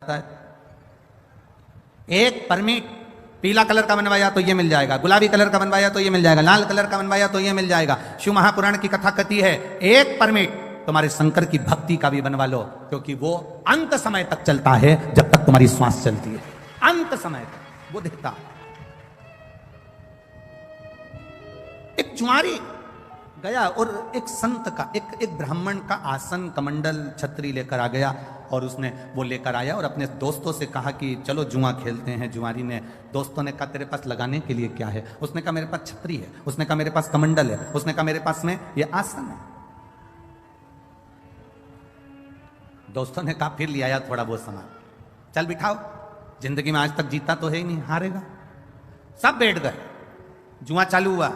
है। एक परमिट पीला कलर का बनवाया तो ये मिल जाएगा, गुलाबी कलर का बनवाया तो ये मिल जाएगा, लाल कलर का बनवाया तो ये मिल जाएगा। शिव महापुराण की कथा कहती है एक परमिट तुम्हारे शंकर की भक्ति का भी बनवा लो, क्योंकि वो अंत समय तक चलता है, जब तक तुम्हारी श्वास चलती है, अंत समय तक वो दिखता है। एक जुआरी गया और एक संत का एक ब्राह्मण का आसन कमंडल छतरी लेकर आ गया, और उसने वो लेकर आया और अपने दोस्तों से कहा कि चलो जुआ खेलते हैं। जुआरी ने, दोस्तों ने कहा तेरे पास लगाने के लिए क्या है? उसने कहा मेरे पास छतरी है, उसने कहा मेरे पास कमंडल है, उसने कहा मेरे पास में ये आसन है। दोस्तों ने कहा फिर ले आया थोड़ा बहुत सामान, चल बिठाओ, जिंदगी में आज तक जीता तो है ही नहीं, हारेगा। सब बैठ गए, जुआ चालू हुआ।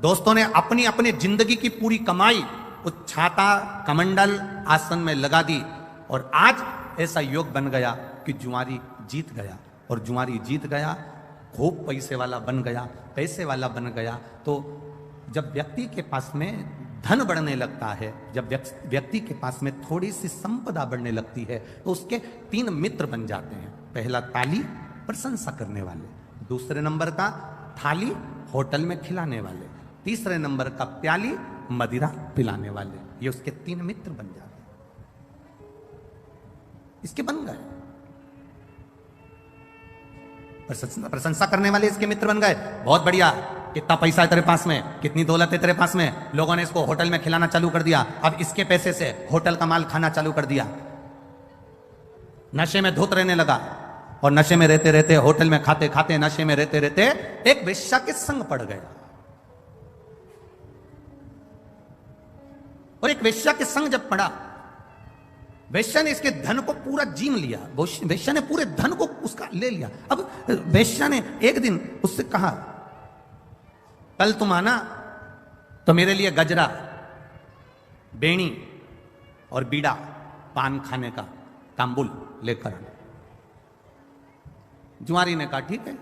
दोस्तों ने अपनी अपनी जिंदगी की पूरी कमाई उस छाता कमंडल आसन में लगा दी, और आज ऐसा योग बन गया कि जुआरी जीत गया, और जुआरी जीत गया, खूब पैसे वाला बन गया। पैसे वाला बन गया तो जब व्यक्ति के पास में धन बढ़ने लगता है, जब व्यक्ति के पास में थोड़ी सी संपदा बढ़ने लगती है, तो उसके 3 मित्र बन जाते हैं। पहला ताली, प्रशंसा करने वाले, दूसरे नंबर का थाली, होटल में खिलाने वाले, तीसरे नंबर का प्याली, मदिरा पिलाने वाले। ये उसके 3 मित्र बन जाते हैं। इसके बन गए प्रशंसा करने वाले, इसके मित्र बन गए। बहुत बढ़िया, कितना पैसा है तेरे पास में, कितनी दौलत है तेरे पास में। लोगों ने इसको होटल में खिलाना चालू कर दिया, अब इसके पैसे से होटल का माल खाना चालू कर दिया। नशे में धुत रहने लगा, और नशे में रहते रहते, होटल में खाते खाते, नशे में रहते रहते एक वेश्या के संग पड़ गया। और एक वेश्या के संग जब पड़ा, वेश्या ने इसके धन को पूरा जीम लिया, वेश्या ने पूरे धन को उसका ले लिया। अब वेश्या ने एक दिन उससे कहा कल तुम आना तो मेरे लिए गजरा, बेणी और बीड़ा, पान खाने का तांबुल लेकर आना। जुआरी ने कहा ठीक है,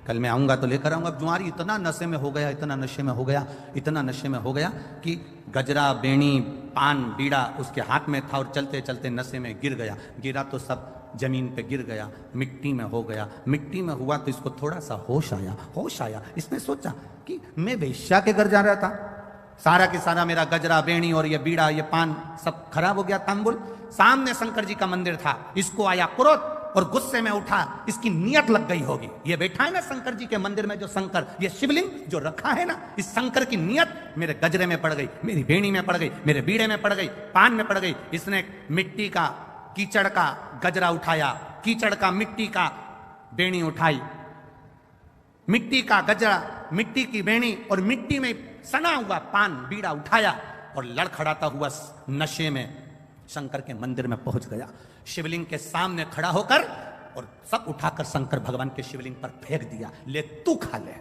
कल मैं आऊंगा तो लेकर आऊंगा। जुआरी इतना नशे में हो गया, इतना नशे में हो गया, इतना नशे में हो गया कि गजरा, बेणी, पान, बीड़ा उसके हाथ में था, और चलते चलते नशे में गिर गया। गिरा तो सब जमीन पे गिर गया, मिट्टी में हो गया। मिट्टी में हुआ तो इसको थोड़ा सा होश आया। इसने सोचा कि मैं वेश्या के घर जा रहा था, सारा के सारा मेरा गजरा, बेणी और ये बीड़ा, ये पान सब खराब हो गया, तांबुल। सामने शंकर जी का मंदिर था, इसको आया क्रोध, और गुस्से में उठा, इसकी नियत लग गई होगी। ये बैठा है ना शंकर जी के मंदिर में, जो शंकर, ये शिवलिंग जो रखा है ना, इस शंकर की नियत मेरे गजरे में पड़ गई, मेरी बेणी में पड़ गई, मेरे बीड़े में पड़ गई, पान में पड़ गई। इसने मिट्टी का, कीचड़ का गजरा उठाया, कीचड़ का, मिट्टी का बेणी उठाई, मिट्टी का गजरा, मिट्टी की बेणी और मिट्टी में सना हुआ पान, बीड़ा उठाया, और लड़खड़ाता हुआ नशे में शंकर के मंदिर में पहुंच गया। शिवलिंग के सामने खड़ा होकर और सब उठाकर शंकर भगवान के शिवलिंग पर फेंक दिया। ले तू खा ले।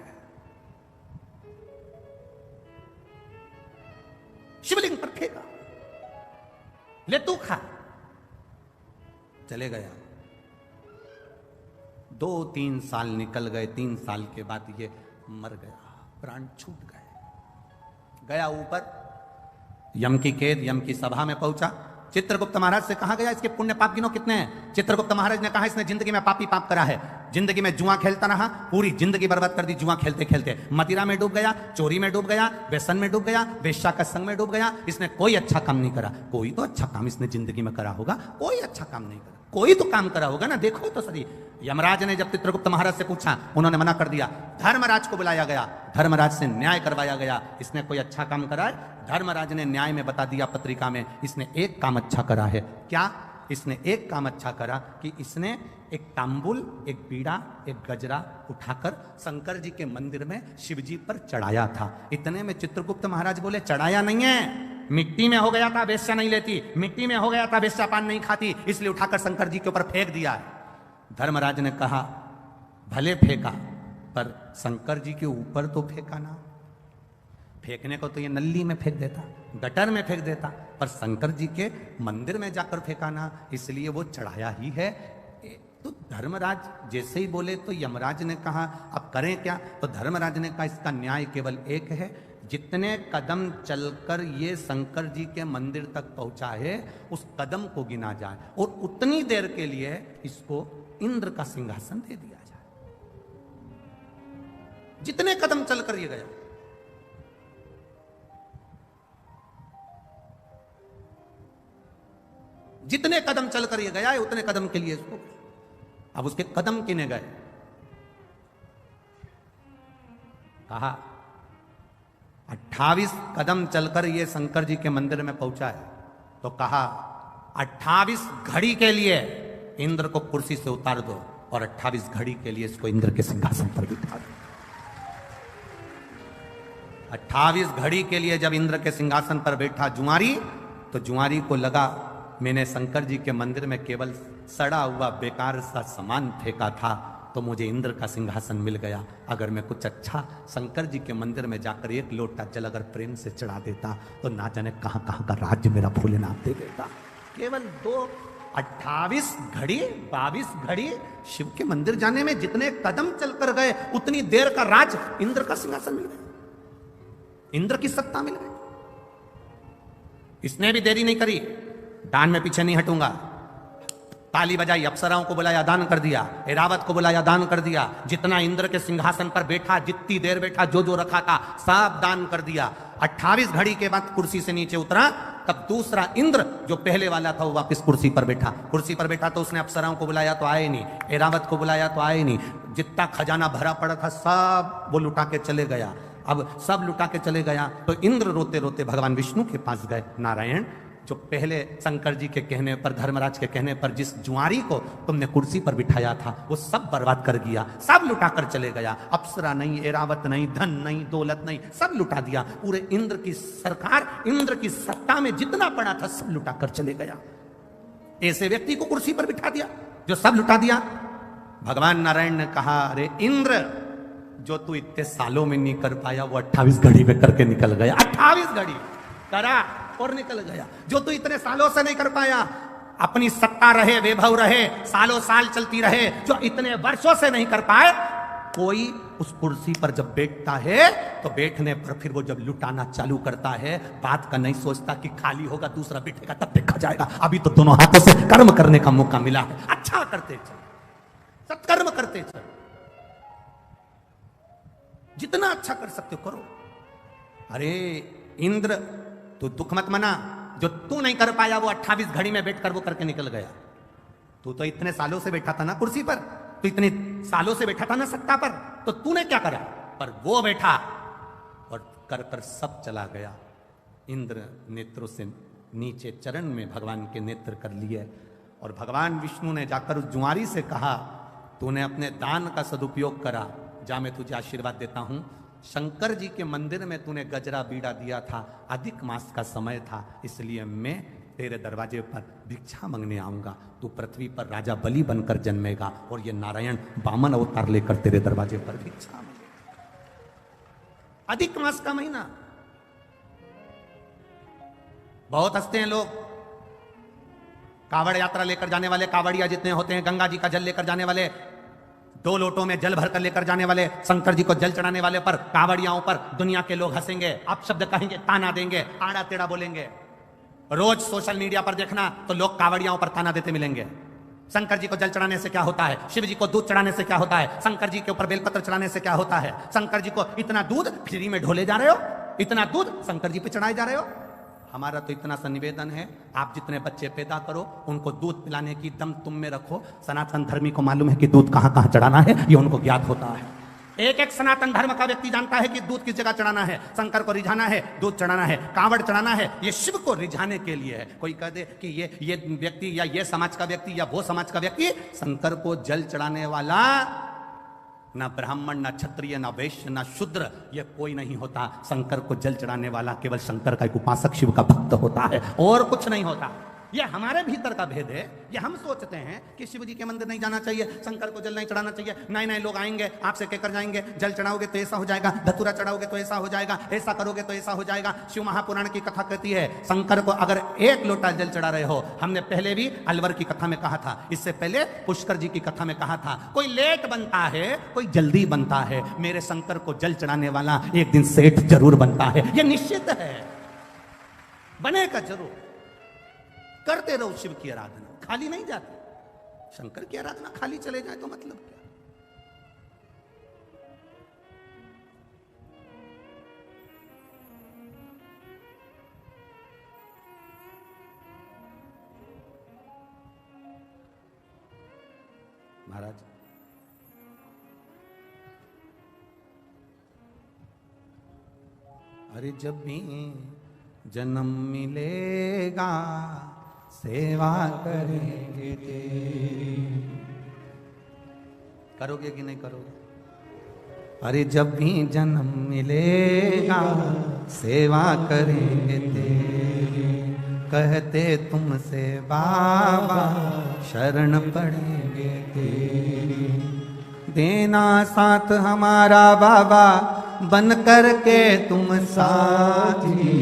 शिवलिंग पर फेंका, ले तू खा। चले गया। 2-3 साल निकल गए। 3 साल के बाद ये मर गया, प्राण छूट गए। गया ऊपर, यम की कैद, यम की सभा में पहुंचा। चित्रगुप्त महाराज से कहा गया इसके पुण्य पाप गिनो कितने हैं। चित्रगुप्त महाराज ने कहा इसने जिंदगी में पापी पाप करा है, जिंदगी में जुआ खेलता रहा, पूरी जिंदगी बर्बाद कर दी जुआ खेलते खेलते। मदिरा में डूब गया, चोरी में डूब गया, व्यसन में डूब गया, वेश्या का संग में डूब गया। इसने कोई अच्छा काम नहीं करा। कोई तो अच्छा काम इसने जिंदगी में करा होगा, कोई अच्छा काम नहीं करा, कोई तो काम करा होगा ना, देखो तो सही। यमराज ने जब चित्रगुप्त महाराज से पूछा, उन्होंने मना कर दिया। धर्मराज को बुलाया गया, धर्मराज से न्याय करवाया गया, इसने कोई अच्छा काम करा है? धर्मराज ने न्याय में बता दिया पत्रिका में, इसने एक काम अच्छा करा है। क्या? इसने एक काम अच्छा करा कि इसने एक तांबुल, एक बीड़ा, एक गजरा उठाकर शंकर जी के मंदिर में शिव जी पर चढ़ाया था। इतने में चित्रगुप्त महाराज बोले चढ़ाया नहीं है, मिट्टी में हो गया था, वेश्या नहीं लेती, मिट्टी में हो गया था, वेश्या पान नहीं खाती, इसलिए उठाकर शंकर जी के ऊपर फेंक दिया है। धर्मराज ने कहा भले फेंका, पर शंकर जी के ऊपर तो फेंका ना। फेंकने को तो ये नल्ली में फेंक देता, गटर में फेंक देता, पर शंकर जी के मंदिर में जाकर फेंका ना, इसलिए वो चढ़ाया ही है। तो धर्मराज जैसे ही बोले तो यमराज ने कहा अब करें क्या? तो धर्मराज ने कहा इसका न्याय केवल एक है, जितने कदम चलकर ये शंकर जी के मंदिर तक पहुंचा है उस कदम को गिना जाए और उतनी देर के लिए इसको इंद्र का सिंहासन दे दिया जाए। जितने कदम चलकर ये गया, जितने कदम चलकर ये गया है उतने कदम के लिए इसको। अब उसके कदम किने गए? कहा 28 कदम चलकर ये शंकर जी के मंदिर में पहुंचा है, तो कहा 28 घड़ी के लिए इंद्र को कुर्सी से उतार दो और 28 घड़ी के लिए इसको इंद्र के सिंहासन पर बिठा दो। 28 घड़ी के लिए जब इंद्र के सिंहासन पर बैठा जुआरी, तो जुआरी को लगा मैंने शंकर जी के मंदिर में केवल सड़ा हुआ बेकार सा सामान फेंका था, तो मुझे इंद्र का सिंहासन मिल गया। अगर मैं कुछ अच्छा शंकर जी के मंदिर में जाकर एक लोटा जल अगर प्रेम से चढ़ा देता तो ना जाने कहां कहां का राज्य मेरा भोलेनाथ दे देता। केवल 28 घड़ी 22 घड़ी शिव के मंदिर जाने में जितने कदम चलकर गए उतनी देर का राज इंद्र का सिंहासन मिल गया, इंद्र की सत्ता मिल गई। इसने भी देरी नहीं करी, दान में पीछे नहीं हटूंगा। ताली बजाई, अप्सराओं को बुलाया, दान कर दिया। ऐरावत को बुलाया, दान कर दिया। जितना इंद्र के सिंहासन पर बैठा, जितनी देर बैठा, जो जो रखा था सब दान कर दिया। 28 घड़ी के बाद कुर्सी से नीचे उतरा, तब दूसरा इंद्र जो पहले वाला था वो वापस कुर्सी पर बैठा। कुर्सी पर बैठा तो उसने अप्सराओं को बुलाया तो आए नहीं, ऐरावत को बुलाया तो आए नहीं। जितना खजाना भरा पड़ा था सब वो लुटा के चले गया। अब सब लुटा के चले गया तो इंद्र रोते रोते भगवान विष्णु के पास गए। नारायण, जो पहले शंकर जी के कहने पर, धर्मराज के कहने पर जिस जुआरी को तुमने कुर्सी पर बिठाया था वो सब बर्बाद कर दिया, सब लुटा कर चले गया। अप्सरा नहीं, ऐरावत नहीं, धन नहीं, दौलत नहीं, सब लुटा दिया। पूरे इंद्र की सरकार, इंद्र की सत्ता में जितना पड़ा था सब लुटा कर चले गया। ऐसे व्यक्ति को कुर्सी पर बिठा दिया जो सब लुटा दिया। भगवान नारायण ने कहा, अरे इंद्र, जो तू इतने सालों में नहीं कर पाया वो 28 घड़ी में करके निकल गया। 28 घड़ी करा और निकल गया। जो तू इतने सालों से नहीं कर पाया, अपनी सत्ता रहे, वैभव रहे, सालों साल चलती रहे, जो इतने वर्षों से नहीं कर पाए, कोई उस कुर्सी पर जब बैठता है तो बैठने पर फिर वो जब लुटाना चालू करता है, बात का नहीं सोचता कि खाली होगा दूसरा बैठेगा तब देखा जाएगा। अभी तो दोनों हाथों से कर्म करने का मौका मिला है। अच्छा करते चल, सत्कर्म करते चल, जितना अच्छा कर सकते हो करो। अरे इंद्र, तू दुख मत मना, जो तू नहीं कर पाया वो 28 घड़ी में बैठकर वो करके निकल गया। तू तो इतने सालों से बैठा था ना कुर्सी पर, तू इतने सालों से बैठा था ना सत्ता पर, तो तूने क्या करा? पर वो बैठा और कर कर सब चला गया। इंद्र नेत्रों से नीचे चरण में भगवान के नेत्र कर लिए और भगवान विष्णु ने जाकर उस जुआरी से कहा, तूने अपने दान का सदुपयोग करा, जा मैं तुझे आशीर्वाद देता हूं। शंकर जी के मंदिर में तूने गजरा बीड़ा दिया था, अधिक मास का समय था, इसलिए मैं तेरे दरवाजे पर भिक्षा मांगने आऊंगा। तू पृथ्वी पर राजा बलि बनकर जन्मेगा और ये नारायण वामन अवतार लेकर तेरे दरवाजे पर भिक्षा मांगेगा। अधिक मास का महीना। बहुत हंसते हैं लोग, कावड़ यात्रा लेकर जाने वाले कावड़िया जितने होते हैं, गंगा जी का जल लेकर जाने वाले, 2 लोटों में जल भरकर लेकर जाने वाले, शंकर जी को जल चढ़ाने वाले पर, कावड़ियाओं पर दुनिया के लोग हंसेंगे, अपशब्द कहेंगे, ताना देंगे, आड़ा टेढ़ा बोलेंगे। रोज सोशल मीडिया पर देखना तो लोग कावड़ियाओं पर ताना देते मिलेंगे। शंकर जी को जल चढ़ाने से क्या होता है, शिव जी को दूध चढ़ाने से क्या होता है, शंकर जी के ऊपर बेलपत्र चढ़ाने से क्या होता है, शंकर जी को इतना दूध फ्री में ढोले जा रहे हो, इतना दूध शंकर जी पे चढ़ाए जा रहे हो। हमारा तो इतना सा निवेदन है, आप जितने बच्चे पैदा करो उनको दूध पिलाने की दम तुम में रखो। सनातन धर्मी को मालूम है कि दूध कहां कहां चढ़ाना है, ये उनको ज्ञात होता है। एक एक सनातन धर्म का व्यक्ति जानता है कि दूध किस जगह चढ़ाना है, शंकर को रिझाना है, दूध चढ़ाना है, कांवड़ चढ़ाना है, ये शिव को रिझाने के लिए है। कोई कह दे कि ये व्यक्ति या ये समाज का व्यक्ति या वो समाज का व्यक्ति, शंकर को जल चढ़ाने वाला ना ब्राह्मण, ना क्षत्रिय, ना वैश्य, ना शूद्र, ये कोई नहीं होता। शंकर को जल चढ़ाने वाला केवल शंकर का एक उपासक, शिव का भक्त होता है, और कुछ नहीं होता। ये हमारे भीतर का भेद है। ये हम सोचते हैं कि शिव जी के मंदिर नहीं जाना चाहिए, शंकर को जल नहीं चढ़ाना चाहिए, नए नए लोग आएंगे आपसे कहकर जाएंगे जल चढ़ाओगे तो ऐसा हो जाएगा, धतूरा चढ़ाओगे तो ऐसा हो जाएगा, ऐसा करोगे तो ऐसा हो जाएगा। शिव महापुराण की कथा कहती है शंकर को अगर एक लोटा जल चढ़ा रहे हो, हमने पहले भी अलवर की कथा में कहा था, इससे पहले पुष्कर जी की कथा में कहा था, कोई लेट बनता है कोई जल्दी बनता है, मेरे शंकर को जल चढ़ाने वाला एक दिन सेठ जरूर बनता है। यह निश्चित है, बनेगा जरूर। करते रहो शिव की आराधना, खाली नहीं जाती। शंकर की आराधना खाली चले जाए तो मतलब क्या? महाराज अरे जब भी जन्म मिलेगा सेवा करेंगे तेरी। करोगे कि नहीं करोगे? अरे जब भी जन्म मिलेगा सेवा करेंगे तेरी, कहते तुमसे बाबा शरण पड़ेंगे तेरी। देना साथ हमारा बाबा बन करके तुम साथी।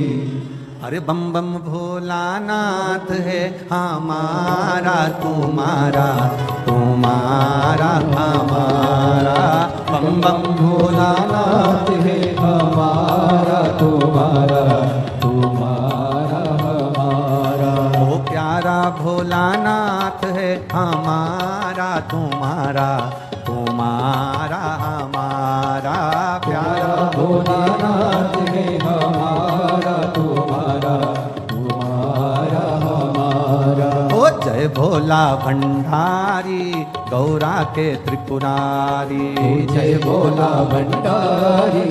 अरे बम बम भोलानाथ है हमारा तुम्हारा, तुम्हारा हमारा। बम बम भोलानाथ है हमारा तुम्हारा, तुम्हारा हमारा। ओ प्यारा भोलानाथ है हमारा तुम्हारा, तुम्हारा हमारा। प्यारा भोलानाथ है हमारा तुम्हारा, तुम्हारा हमारा। ओ जय भोला भंडारी गौरा के त्रिपुरारी, जय भोला भंडारी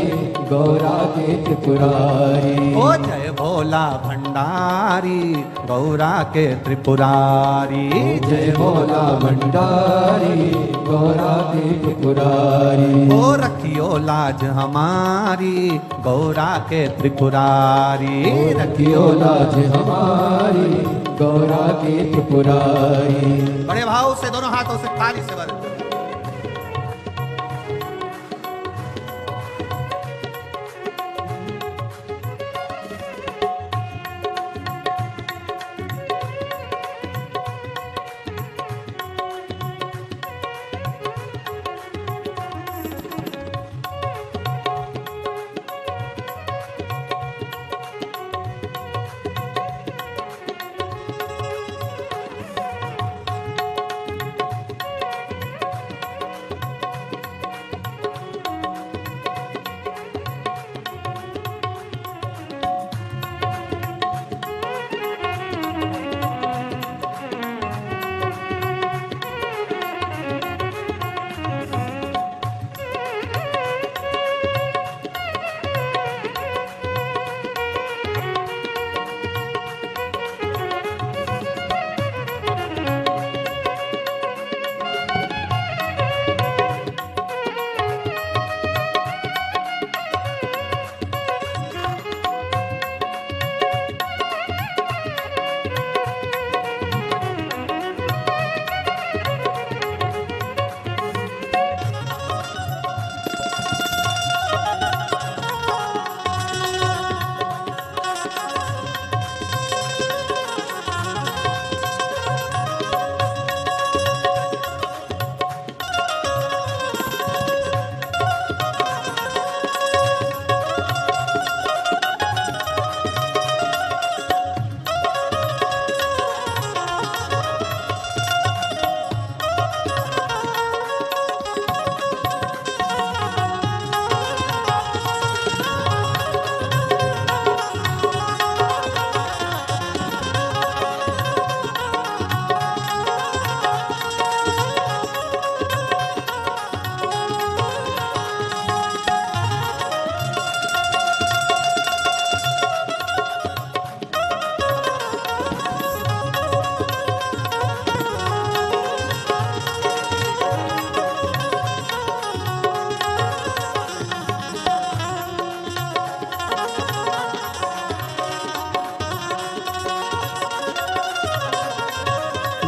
गौरा के त्रिपुरारी। ओ जय भोला भंडारी गौरा के त्रिपुरारी। जय भोला भंडारी गौरा के त्रिपुरारी। ओ रखियो लाज हमारी गौरा के त्रिपुरारी, रखियो लाज हमारी गौरा के त्रिपुरारी। बड़े भाव से दोनों हाथों से ताली से वर।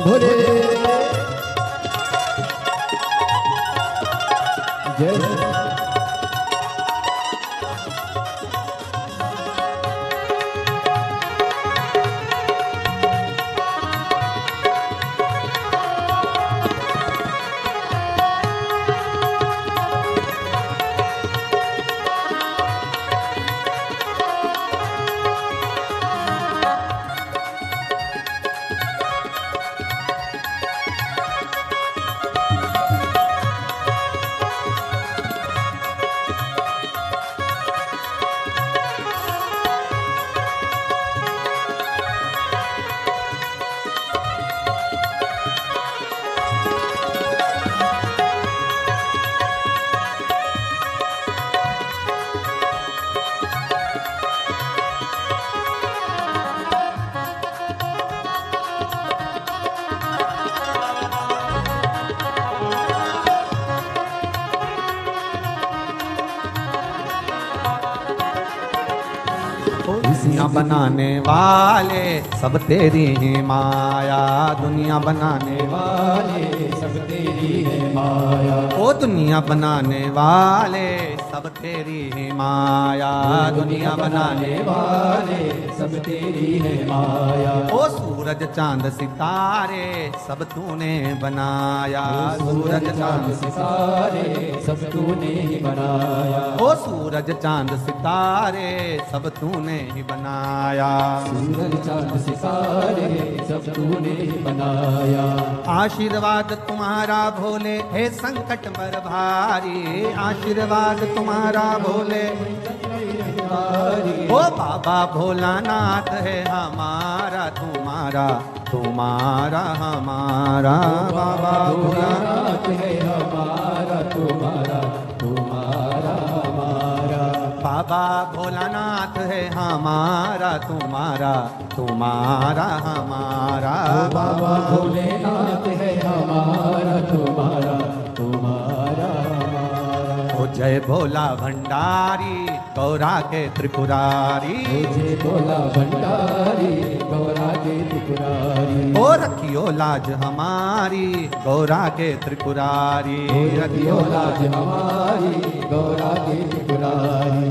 भोले जय दुनिया बनाने वाले सब तेरी ही माया, दुनिया बनाने वाले सब तेरी है माया, ओ दुनिया बनाने वाले सब तेरी ही माया, दुनिया बनाने वाले सब तेरी है माया, ओ सूरज चांद सितारे सब तूने बनाया, सूरज चांद सितारे सब तूने ही बनाया, ओ सूरज चांद सितारे सब तूने ही बनाया, सूरज चांद सितारे सब तूने ही बनाया, आशीर्वाद तुम्हारा भोले है संकट पर भारी, आशीर्वाद तुम्हारा भोले ओ बाबा भोलानाथ है हमारा तुम्हारा, तुम्हारा हमारा, बाबा भोलानाथ है हमारा तुम्हारा, तुम्हारा हमारा, बाबा भोलानाथ है हमारा तुम्हारा, तुम्हारा हमारा, बाबा भोलेनाथ है हमारा तुम्हारा, तुम्हारा हमारा, ओ जय भोला भंडारी गौरा के त्रिपुरारी, जय भोला भंडारी गौरा के त्रिपुरारी, ओ रखियो लाज हमारी गौरा के त्रिपुरारी, रखियो लाज हमारी गौरा के त्रिपुरारी,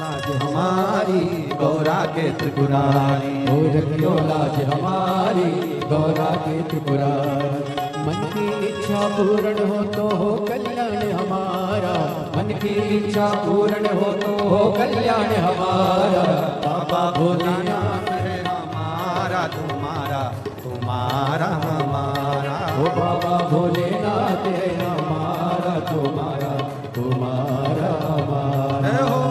लाज हमारी गौरा के त्रिपुरारी, ओ रखियो लाज हमारी गौरा के त्रिपुरारी, मन की इच्छा पूर्ण हो तो हो कल्याण हमारा, मन की इच्छा पूर्ण हो तो हो कल्याण हमारा, बाबा भोलानाथ है हमारा तुम्हारा, तुम्हारा हमारा, ओ बाबा भोलेनाथ है हमारा तुम्हारा, तुम्हारा हमारा, जय हो।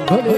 भोले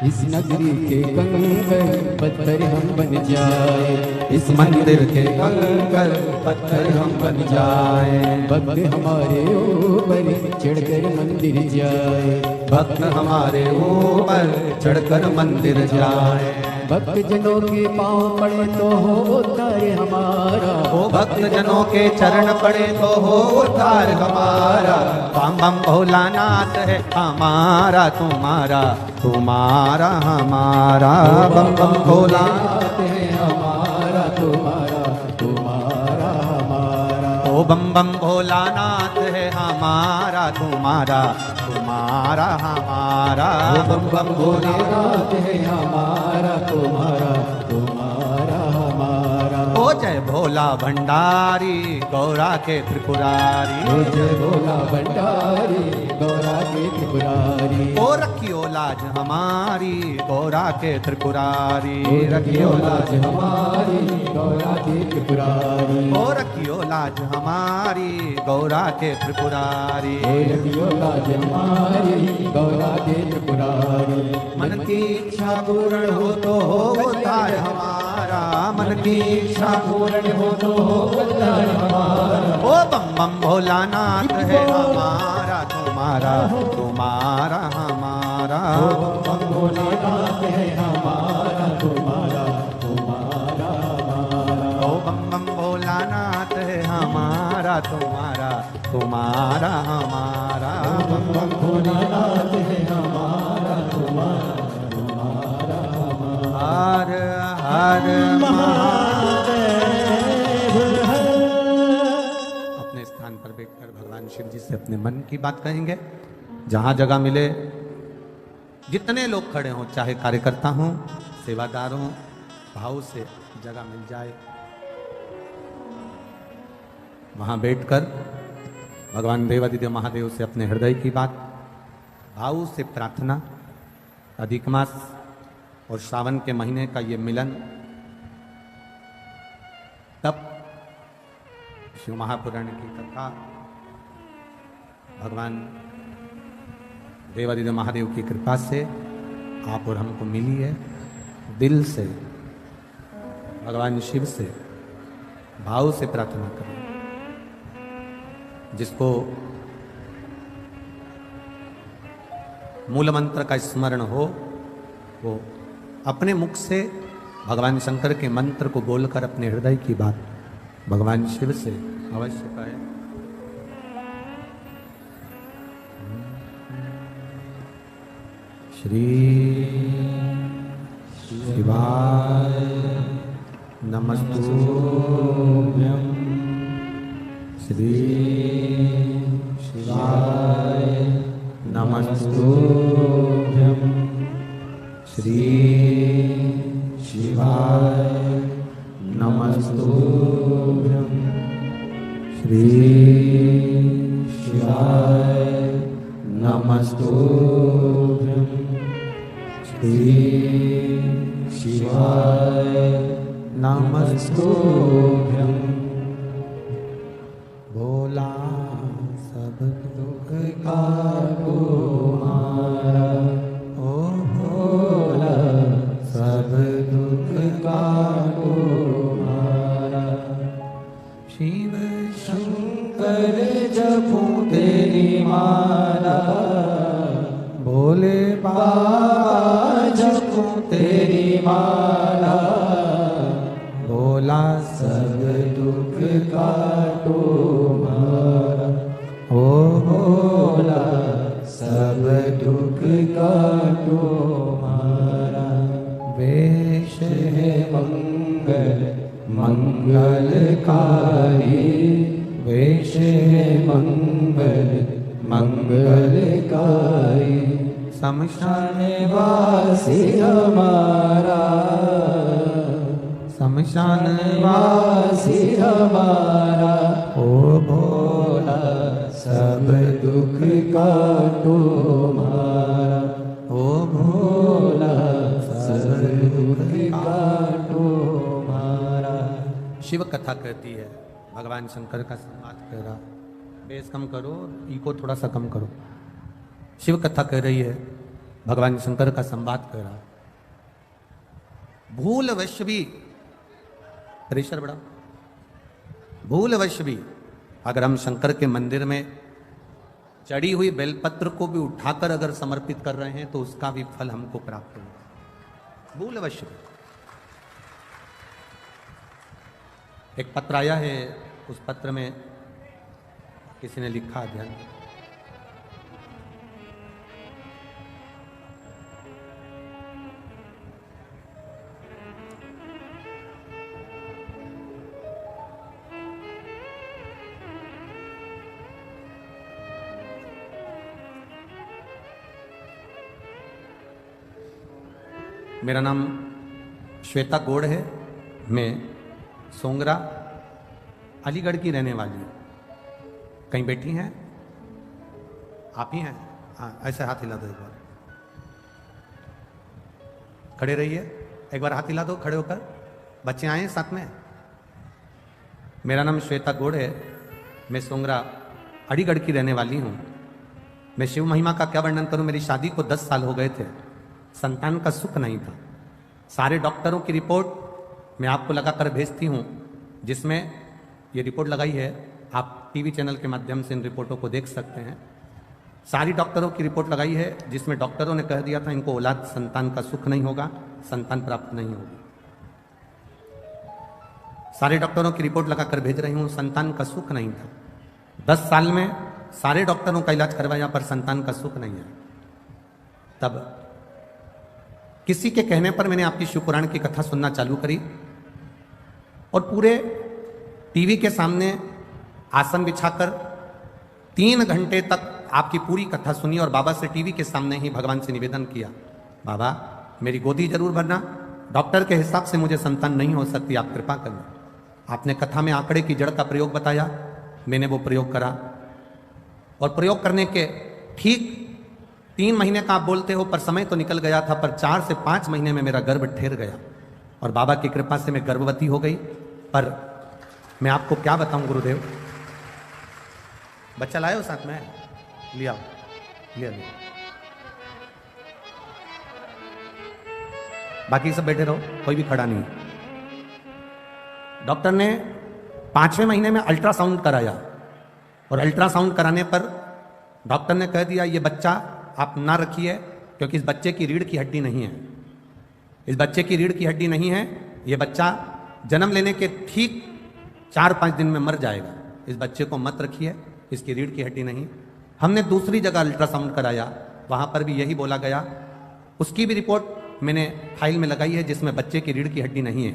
इस नगरी के कंकर पत्थर हम बन जाए, इस मंदिर के कंकर पत्थर हम बन जाए, भक्त हमारे ऊपर चढ़कर मंदिर जाए, भक्त हमारे ऊपर चढ़कर मंदिर जाए, भक्त जनों के पाँव पड़े तो हो उद्धार हमारा, ओ भक्त जनों के चरण पड़े तो हो उद्धार हमारा, बम बम भोलानाथ है हमारा तुम्हारा, तुम्हारा हमारा, बम बम भोलानाथ है हमारा तुम्हारा, तुम्हारा हमारा, ओ बम बम भोलानाथ है हमारा तुम्हारा, तुम्हारा हमारा, बम बम भोलेनाथ है हमारा तुम्हारा, तुम्हारा हमारा। ओ जय भोला भंडारी गौरा के त्रिपुरारी, ओ जय भोला भंडारी गौरा के त्रिपुरारी, ओ रखियो लाज हमारी गौरा के त्रिपुरारी, ओ रखियो लाज हमारी गौरा के त्रिपुरारी, ओ रखियो लाज हमारी गौरा के त्रिपुरारी, ओ रखियो लाज हमारी गौरा के त्रिपुरारी। मन की इच्छा पूर्ण हो तो हो उद्धार हमारा, मन की इच्छा पूर्ण हो तो हो उद्धार हमारा, ओ बम बम भोलानाथ है हमारा तुम्हारा, तुम्हारा हमारा, बम भोलेनाथ है हमारा तुम्हारा, तुम्हारा हमारा, ओ बम बम भोलानाथ है हमारा तुम्हारा, तुम्हारा हमारा, बम बम भोलेनाथ है हमारा तुम्हारा, तुम्हारा हमारा। हर हर महादेव। अपने स्थान पर बैठकर भगवान शिव जी से अपने मन की बात कहेंगे। जहां जगह मिले, जितने लोग खड़े हों, चाहे कार्यकर्ता हों, सेवादार हों, भाव से जगह मिल जाए, वहां बैठकर भगवान देवादिदेव महादेव से अपने हृदय की बात, भाव से प्रार्थना। अधिक मास और श्रावण के महीने का ये मिलन, तब शिव महापुराण की कथा भगवान देवादिदेव महादेव की कृपा से आप और हमको मिली है। दिल से भगवान शिव से भाव से प्रार्थना करें। जिसको मूल मंत्र का स्मरण हो, वो अपने मुख से भगवान शंकर के मंत्र को बोलकर अपने हृदय की बात भगवान शिव से अवश्य कहे। श्री शिवाय नमस्तुभ्यं, श्री शिवाय नमस्तुभ्यं, श्री शिवाय नमस्तुभ्यं, श्री शिवाय नमस्तुभ्यं, श्री शिवाय नमस्तुभ्यं। भोला सब दुख का तुम्हारा, ओ भोला सब दुख का तुम्हारा। शिव शंकर जपूं तेरी माला, भोले बाबा जपूं तेरी माला, भोला सब दुख का तुम्हारा, ओ भोला सब दुख का तुम्हारा। वेश है मंगल मंगलकारी, वेश है मंगल मंगलकारी। शमशान वासी हमारा, शमशान वासी हमारा, ओ भोला सब दुख काटो मारा, ओ भोला सब दुख काटो मारा। शिव कथा कहती है, भगवान शंकर का संवाद कह रहा, बेस कम करो, इको थोड़ा सा कम करो। शिव कथा कह रही है, भगवान शंकर का संवाद कह रहा। भूलवश भी, प्रेशर बढ़ा, भूलवश भी अगर हम शंकर के मंदिर में चढ़ी हुई बेलपत्र को भी उठाकर अगर समर्पित कर रहे हैं तो उसका भी फल हमको प्राप्त होगा। भूलवश भी। एक पत्र आया है, उस पत्र में किसी ने लिखा, ध्यान, मेरा नाम श्वेता गौड़ है, मैं सोंगरा अलीगढ़ की रहने वाली हूँ। कहीं बैठी हैं आप ही हैं? हाँ, ऐसे हाथ हिला दो एक बार, खड़े रहिए, एक बार हाथ हिला दो खड़े होकर। बच्चे आए हैं साथ में? मेरा नाम श्वेता गौड़ है, मैं सोंगरा अलीगढ़ की रहने वाली हूँ। मैं शिव महिमा का क्या वर्णन करूँ। मेरी शादी को 10 साल हो गए थे, संतान का सुख नहीं था। सारे डॉक्टरों की रिपोर्ट मैं आपको लगाकर भेजती हूँ, जिसमें ये रिपोर्ट लगाई है, आप टीवी चैनल के माध्यम से इन रिपोर्टों को देख सकते हैं। सारी डॉक्टरों की रिपोर्ट लगाई है, जिसमें डॉक्टरों ने कह दिया था इनको औलाद संतान का सुख नहीं होगा, संतान प्राप्त नहीं होगी। सारे डॉक्टरों की रिपोर्ट लगाकर भेज रही हूँ, संतान का सुख नहीं था। 10 साल में सारे डॉक्टरों का इलाज करवाया पर संतान का सुख नहीं है। तब किसी के कहने पर मैंने आपकी शिव पुराण की कथा सुनना चालू करी और पूरे टीवी के सामने आसन बिछाकर 3 घंटे तक आपकी पूरी कथा सुनी और बाबा से टीवी के सामने ही भगवान से निवेदन किया, बाबा मेरी गोदी जरूर भरना, डॉक्टर के हिसाब से मुझे संतान नहीं हो सकती, आप कृपा करना। आपने कथा में आंकड़े की जड़ का प्रयोग बताया, मैंने वो प्रयोग करा और प्रयोग करने के ठीक 3 महीने का आप बोलते हो, पर समय तो निकल गया था, पर 4 से 5 महीने में मेरा गर्भ ठहर गया और बाबा की कृपा से मैं गर्भवती हो गई। पर मैं आपको क्या बताऊं गुरुदेव, बच्चा लाए हो साथ में? लिया लिया लिया, बाकी सब बैठे रहो, कोई भी खड़ा नहीं। डॉक्टर ने 5वें महीने में अल्ट्रासाउंड कराया और अल्ट्रासाउंड कराने पर डॉक्टर ने कह दिया ये बच्चा आप ना रखिए, क्योंकि इस बच्चे की रीढ़ की हड्डी नहीं है, इस बच्चे की रीढ़ की हड्डी नहीं है, ये बच्चा जन्म लेने के ठीक 4-5 दिन में मर जाएगा, इस बच्चे को मत रखिए, इसकी रीढ़ की हड्डी नहीं। हमने दूसरी जगह अल्ट्रासाउंड कराया, वहां पर भी यही बोला गया, उसकी भी रिपोर्ट मैंने फाइल में लगाई है, जिसमें बच्चे की रीढ़ की हड्डी नहीं है,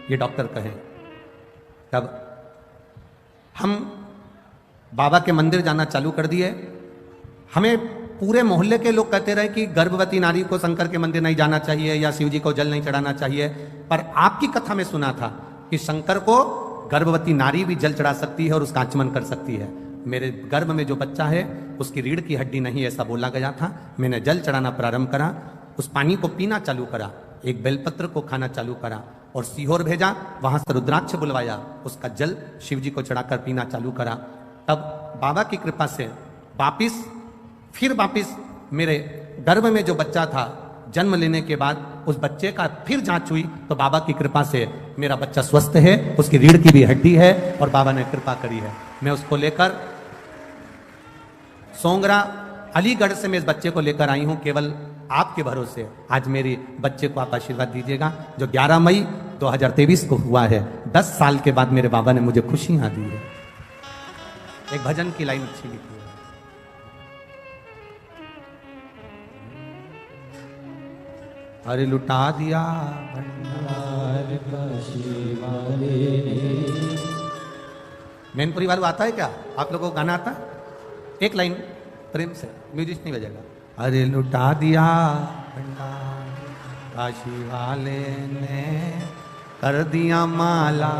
ये डॉक्टर कहें। तब हम बाबा के मंदिर जाना चालू कर दिए। हमें पूरे मोहल्ले के लोग कहते रहे कि गर्भवती नारी को शंकर के मंदिर नहीं जाना चाहिए या शिव जी को जल नहीं चढ़ाना चाहिए, पर आपकी कथा में सुना था कि शंकर को गर्भवती नारी भी जल चढ़ा सकती है और उसका आचमन कर सकती है। मेरे गर्भ में जो बच्चा है उसकी रीढ़ की हड्डी नहीं, ऐसा बोला गया था। मैंने जल चढ़ाना प्रारंभ करा, उस पानी को पीना चालू करा, एक बेलपत्र को खाना चालू करा और सीहोर भेजा, वहां से रुद्राक्ष बुलवाया, उसका जल शिव जी को चढ़ाकर पीना चालू करा। तब बाबा की कृपा से वापिस मेरे गर्भ में जो बच्चा था, जन्म लेने के बाद उस बच्चे का फिर जांच हुई तो बाबा की कृपा से मेरा बच्चा स्वस्थ है, उसकी रीढ़ की भी हड्डी है और बाबा ने कृपा करी है। मैं उसको लेकर सोंगरा अलीगढ़ से मैं इस बच्चे को लेकर आई हूं, केवल आपके भरोसे। आज मेरे बच्चे को आप आशीर्वाद दीजिएगा, जो 11 मई 2023 को हुआ है। 10 साल के बाद मेरे बाबा ने मुझे खुशियां दी है। एक भजन की लाइन अच्छी लिखी है, अरे लुटा दिया भंडार काशी वाले ने। मैनपुरी वालों आता है क्या? आप लोगों को गाना आता है? एक लाइन प्रेम से, म्यूजिक नहीं बजेगा। अरे लुटा दिया भंडार काशी वाले ने, कर दिया माला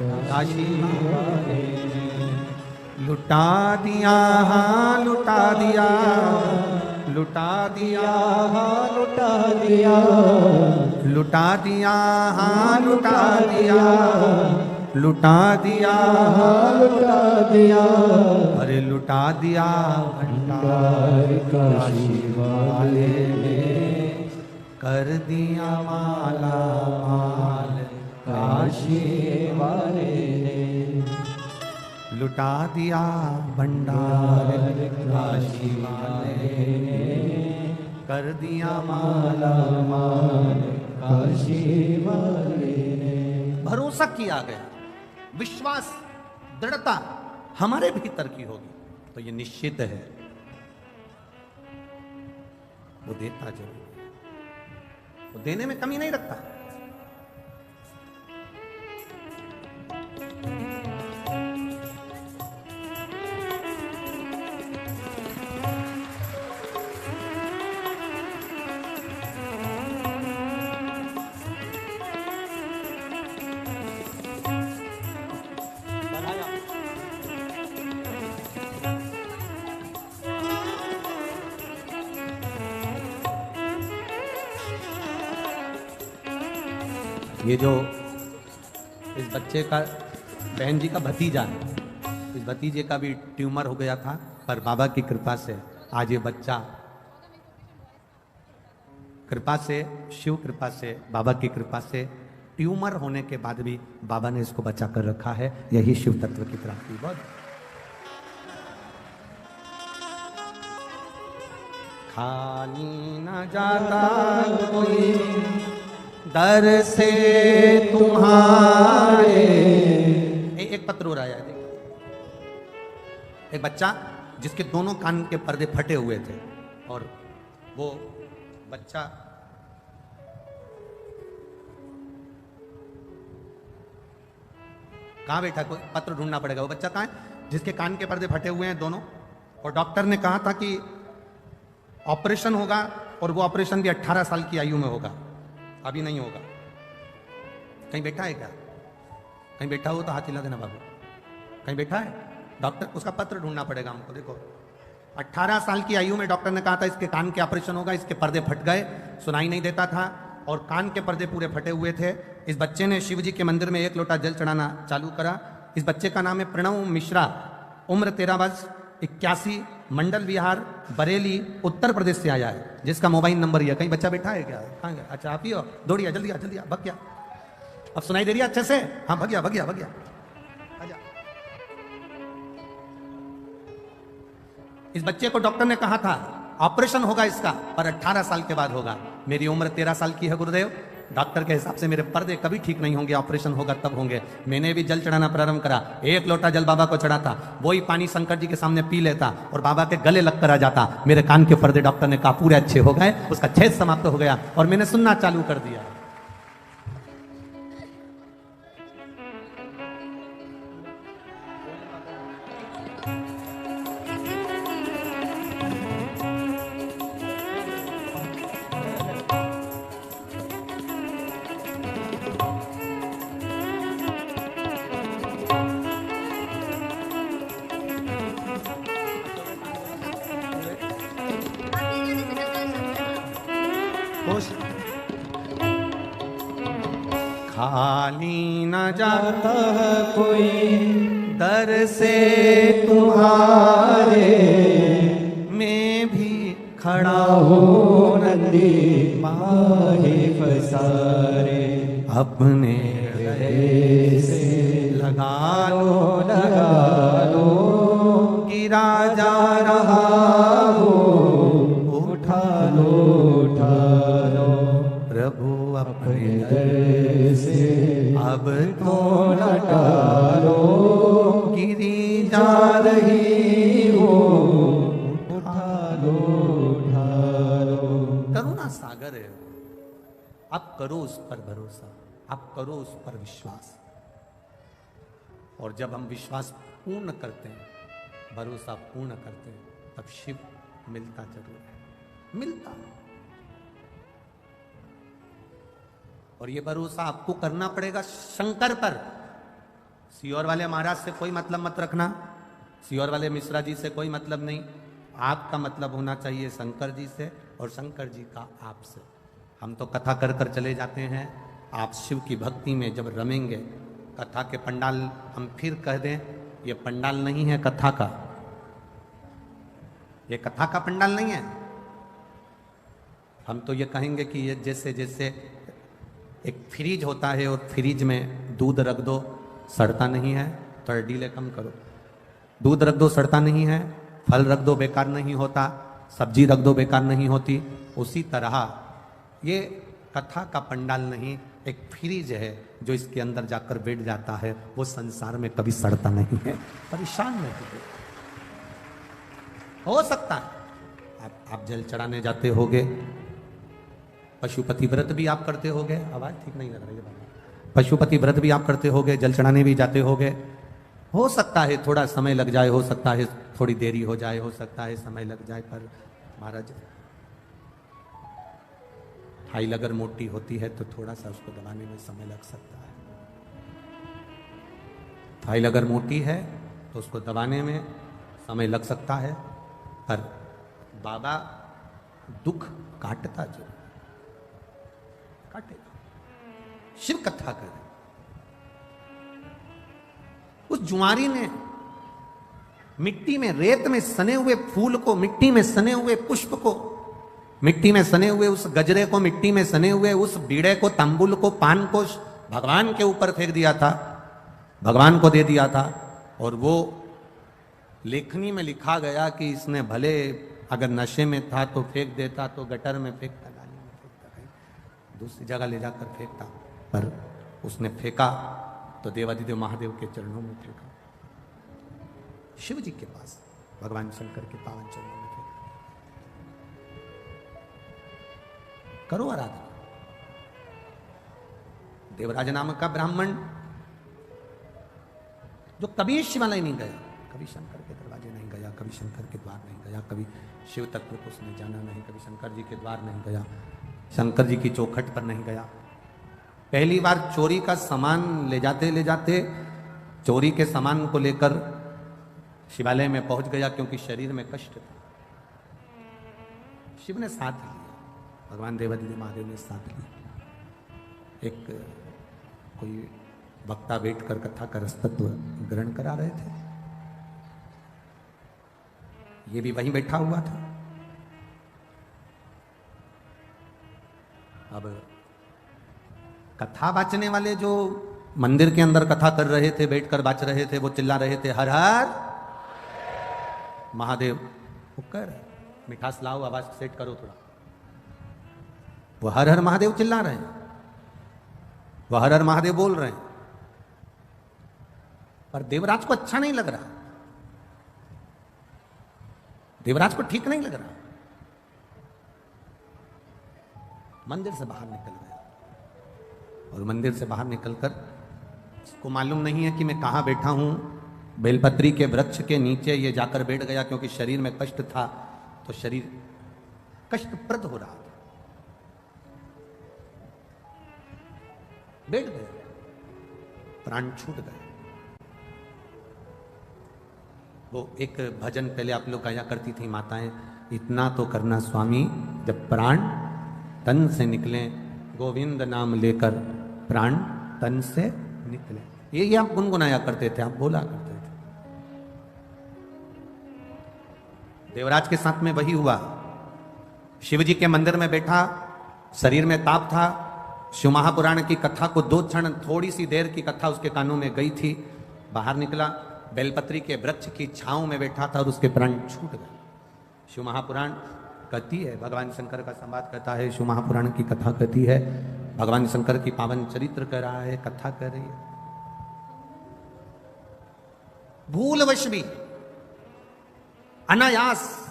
काशी वाले ने, लुटा दिया हाँ लुटा दिया, लुटा दिया हाँ लुटा दिया, लुटा दिया हाँ लुटा दिया, लुटा दिया हाँ लुटा दिया, अरे लुटा दिया भंडार काशी वाले ने कर दिया माला माल, काशी वाले ने लुटा दिया भंडार काशी वाले ने कर दिया माला माल काशी वाले ने। भरोसा किया गया, विश्वास दृढ़ता हमारे भीतर की होगी तो ये निश्चित है वो देता जरूर है, वो देने में कमी नहीं रखता। ये जो इस बच्चे का बहन जी का भतीजा है, इस भतीजे का भी ट्यूमर हो गया था, पर बाबा की कृपा से आज ये बच्चा, कृपा से, शिव कृपा से, बाबा की कृपा से ट्यूमर होने के बाद भी बाबा ने इसको बचा कर रखा है। यही शिव तत्व की प्राप्ति। बहुत खाली न जाता कोई दर से तुम्हारे। एक पत्र हो रहा है, एक बच्चा जिसके दोनों कान के पर्दे फटे हुए थे और वो बच्चा कहाँ बैठा, कोई पत्र ढूंढना पड़ेगा। वो बच्चा कहाँ है जिसके कान के पर्दे फटे हुए हैं दोनों, और डॉक्टर ने कहा था कि ऑपरेशन होगा और वो ऑपरेशन भी 18 साल की आयु में होगा, अभी नहीं होगा। कहीं बैठा है क्या? कहीं बैठा हो तो हाथ हिला देना बाबू। कहीं बैठा है? डॉक्टर, उसका पत्र ढूंढना पड़ेगा हमको। देखो 18 साल की आयु में डॉक्टर ने कहा था इसके कान के ऑपरेशन होगा, इसके पर्दे फट गए, सुनाई नहीं देता था और कान के पर्दे पूरे फटे हुए थे। इस बच्चे ने शिव जी के मंदिर में 1 लोटा जल चढ़ाना चालू करा। इस बच्चे का नाम है प्रणव मिश्रा, उम्र 13 वर्ष, 81, मंडल विहार, बरेली, उत्तर प्रदेश से आया है, जिसका मोबाइल नंबर यह। कहीं बच्चा बैठा है क्या? कहाँ गया? अच्छा आप ही हो, दौड़िया जल्दी आ, जल्दी आ, भग गया। अब सुनाई दे रही है अच्छे से? हाँ भग गया, भग गया, भग गया। आजा। इस बच्चे को डॉक्टर ने कहा था ऑपरेशन होगा इसका, पर 18 साल के बाद होगा। मेरी उम्र 13 साल की है गुरुदेव, डॉक्टर के हिसाब से मेरे पर्दे कभी ठीक नहीं होंगे, ऑपरेशन होगा तब होंगे। मैंने भी जल चढ़ाना प्रारंभ करा, 1 लोटा जल बाबा को चढ़ाता, वही पानी शंकर जी के सामने पी लेता और बाबा के गले लग कर आ जाता। मेरे कान के पर्दे डॉक्टर ने कहा पूरे अच्छे हो गए, उसका छेद समाप्त हो गया और मैंने सुनना चालू कर दिया। खाली न जाता है कोई दर से तुम्हारे, मैं भी खड़ा हो नंदी माहे पसारे। अपने हृदय से लगा लगा लो, गिरा जा रहा हो, उठा लो, उठा लो। प्रभु अपने हृदय से अब तो न टालो, गिरी जा रही हो, उठा लो, उठा लो। करुणा सागर है। आप करो उस पर भरोसा, आप करो उस पर विश्वास, और जब हम विश्वास पूर्ण करते हैं, भरोसा पूर्ण करते हैं, तब शिव मिलता जरूर है, मिलता। और ये भरोसा आपको करना पड़ेगा शंकर पर। सियोर वाले महाराज से कोई मतलब मत रखना, सीहोर वाले मिश्रा जी से कोई मतलब नहीं, आपका मतलब होना चाहिए शंकर जी से और शंकर जी का आपसे। हम तो कथा कर कर चले जाते हैं, आप शिव की भक्ति में जब रमेंगे, कथा के पंडाल, हम फिर कह दें ये पंडाल नहीं है कथा का, ये कथा का पंडाल नहीं है। हम तो ये कहेंगे कि ये जैसे जैसे एक फ्रिज होता है और फ्रिज में दूध रख दो सड़ता नहीं है, थोड़ा डीले कम करो, दूध रख दो सड़ता नहीं है, फल रख दो बेकार नहीं होता, सब्जी रख दो बेकार नहीं होती, उसी तरह ये कथा का पंडाल नहीं, एक फ्रिज है जो इसके अंदर जाकर बैठ जाता है, वो संसार में कभी सड़ता नहीं है, परेशान नहीं हो सकता है। आप जल चढ़ाने जाते होगे, पशुपति व्रत भी आप करते होगे, आवाज ठीक नहीं लग रही है, पशुपति व्रत भी आप करते होगे, जल चढ़ाने भी जाते होगे, हो सकता है थोड़ा समय लग जाए, हो सकता है थोड़ी देरी हो जाए, हो सकता है समय लग जाए, पर महाराज फाइल अगर मोटी होती है तो थोड़ा सा उसको दबाने में समय लग सकता है। फाइल अगर मोटी है तो उसको दबाने में समय लग सकता है, पर बाबा दुख काटता जो काटेगा। शिव कथा करे, उस जुआरी ने मिट्टी में, रेत में सने हुए फूल को, मिट्टी में सने हुए पुष्प को, मिट्टी में सने हुए उस गजरे को, मिट्टी में सने हुए उस बीड़े को, तंबुल को, पान को भगवान के ऊपर फेंक दिया था, भगवान को दे दिया था। और वो लेखनी में लिखा गया कि इसने भले अगर नशे में था तो फेंक देता, तो गटर में फेंकता, नाली में फेंकता, कहीं दूसरी जगह ले जाकर फेंकता, पर उसने फेंका तो देवादिदेव महादेव के चरणों में फेंका, शिव जी के पास, भगवान शंकर के पावन चरणों में फेंका। करो आराधना। देवराज नामक का ब्राह्मण जो कभी शिवालय नहीं गया, कभी शंकर के दरवाजे नहीं गया, कभी शंकर के द्वार नहीं गया, कभी शिव तत्व को उसने जाना नहीं, कभी शंकर जी के द्वार नहीं गया, शंकर जी की चौखट पर नहीं गया, पहली बार चोरी का सामान ले जाते चोरी के सामान को लेकर शिवालय में पहुंच गया, क्योंकि शरीर में कष्ट था। शिव ने साथ लिया, भगवान देवादिदेव महादेव ने साथ लिया। एक कोई वक्ता बैठकर कथा का रसतत्व ग्रहण करा रहे थे, ये भी वहीं बैठा हुआ था। अब कथा बाचने वाले जो मंदिर के अंदर कथा कर रहे थे, बैठकर बाच रहे थे, वो चिल्ला रहे थे हर हर महादेव। कर मिठास लाओ, आवाज सेट करो थोड़ा। वो हर हर महादेव चिल्ला रहे हैं, वो हर हर महादेव बोल रहे हैं, पर देवराज को अच्छा नहीं लग रहा, देवराज को ठीक नहीं लग रहा। मंदिर से बाहर निकल गया, और मंदिर से बाहर निकलकर इसको मालूम नहीं है कि मैं कहां बैठा हूं। बेलपत्री के वृक्ष के नीचे ये जाकर बैठ गया, क्योंकि शरीर में कष्ट था, तो शरीर कष्टप्रद हो रहा था, बैठ गया, प्राण छूट गए। वो एक भजन पहले आप लोग गाया करती थी माताएं, इतना तो करना स्वामी जब प्राण तन से निकले, गोविंद नाम लेकर प्राण तन से निकले। ये आप गुनगुनाया करते थे, आप बोला करते थे। देवराज के साथ में वही हुआ। शिव जी के मंदिर में बैठा, शरीर में ताप था, शिव महापुराण की कथा को 2 क्षण, थोड़ी सी देर की कथा उसके कानों में गई थी, बाहर निकला, बेलपत्री के वृक्ष की छांव में बैठा था और उसके प्राण छूट गए। शिव महापुराण कहती है, भगवान शंकर का संवाद कहता है, शिव महापुराण की कथा कहती है, भगवान शंकर की पावन चरित्र कर रहा है, कथा कर रही है। भूलवश भी, अनायास,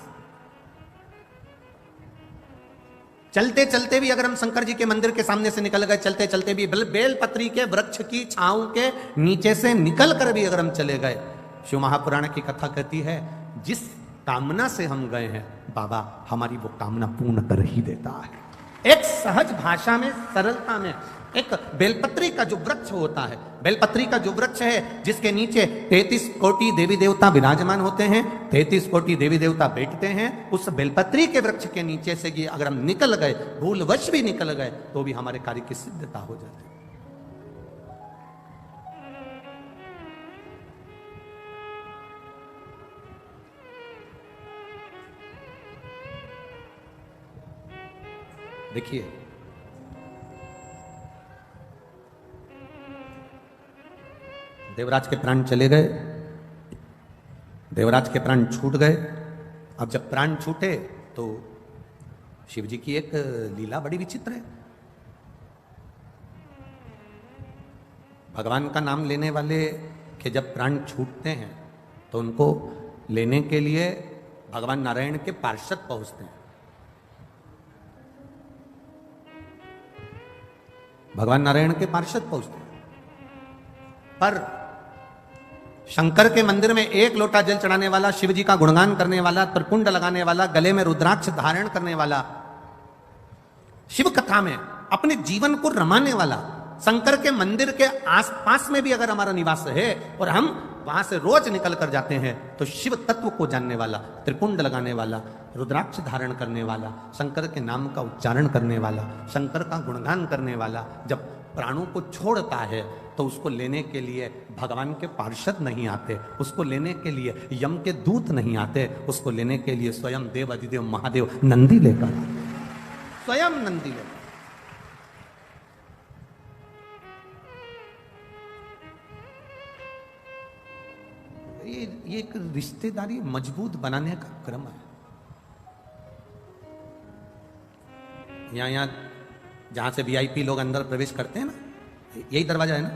चलते चलते भी अगर हम शंकर जी के मंदिर के सामने से निकल गए, चलते चलते भी बेलपत्री के वृक्ष की छांव के नीचे से निकल कर भी अगर हम चले गए, शिव महापुराण की कथा कहती है, जिस कामना से हम गए हैं, बाबा हमारी वो कामना पूर्ण कर ही देता है। एक सहज भाषा में, सरलता में, एक बेलपत्री का जो वृक्ष होता है, बेलपत्री का जो वृक्ष है जिसके नीचे 33 कोटि देवी देवता विराजमान होते हैं, 33 कोटि देवी देवता बैठते हैं, उस बेलपत्री के वृक्ष के नीचे से ये अगर हम निकल गए, भूलवश भी निकल गए, तो भी हमारे कार्य की सिद्धता हो जाती है। देखिए, देवराज के प्राण चले गए, देवराज के प्राण छूट गए। अब जब प्राण छूटे तो शिव जी की एक लीला बड़ी विचित्र है। भगवान का नाम लेने वाले के जब प्राण छूटते हैं तो उनको लेने के लिए भगवान नारायण के पार्षद पहुंचते हैं। भगवान नारायण के पार्षद पहुंचते हैं, पर शंकर के मंदिर में एक लोटा जल चढ़ाने वाला, शिव जी का गुणगान करने वाला, त्रिपुंड लगाने वाला, गले में रुद्राक्ष धारण करने वाला, शिव कथा में अपने जीवन को रमाने वाला, शंकर के मंदिर के आसपास में भी अगर हमारा निवास है और हम वहां से रोज निकल कर जाते हैं, तो शिव तत्व को जानने वाला, त्रिपुंड लगाने वाला, रुद्राक्ष धारण करने वाला, शंकर के नाम का उच्चारण करने वाला, शंकर का गुणगान करने वाला जब प्राणों को छोड़ता है तो उसको लेने के लिए भगवान के पार्षद नहीं आते, उसको लेने के लिए यम के दूत नहीं आते, उसको लेने के लिए स्वयं देव अधिदेव महादेव नंदी लेकर, स्वयं नंदी लेकर। ये एक रिश्तेदारी मजबूत बनाने का क्रम है। यहाँ जहां से वीआईपी लोग अंदर प्रवेश करते हैं ना, यही दरवाजा है ना,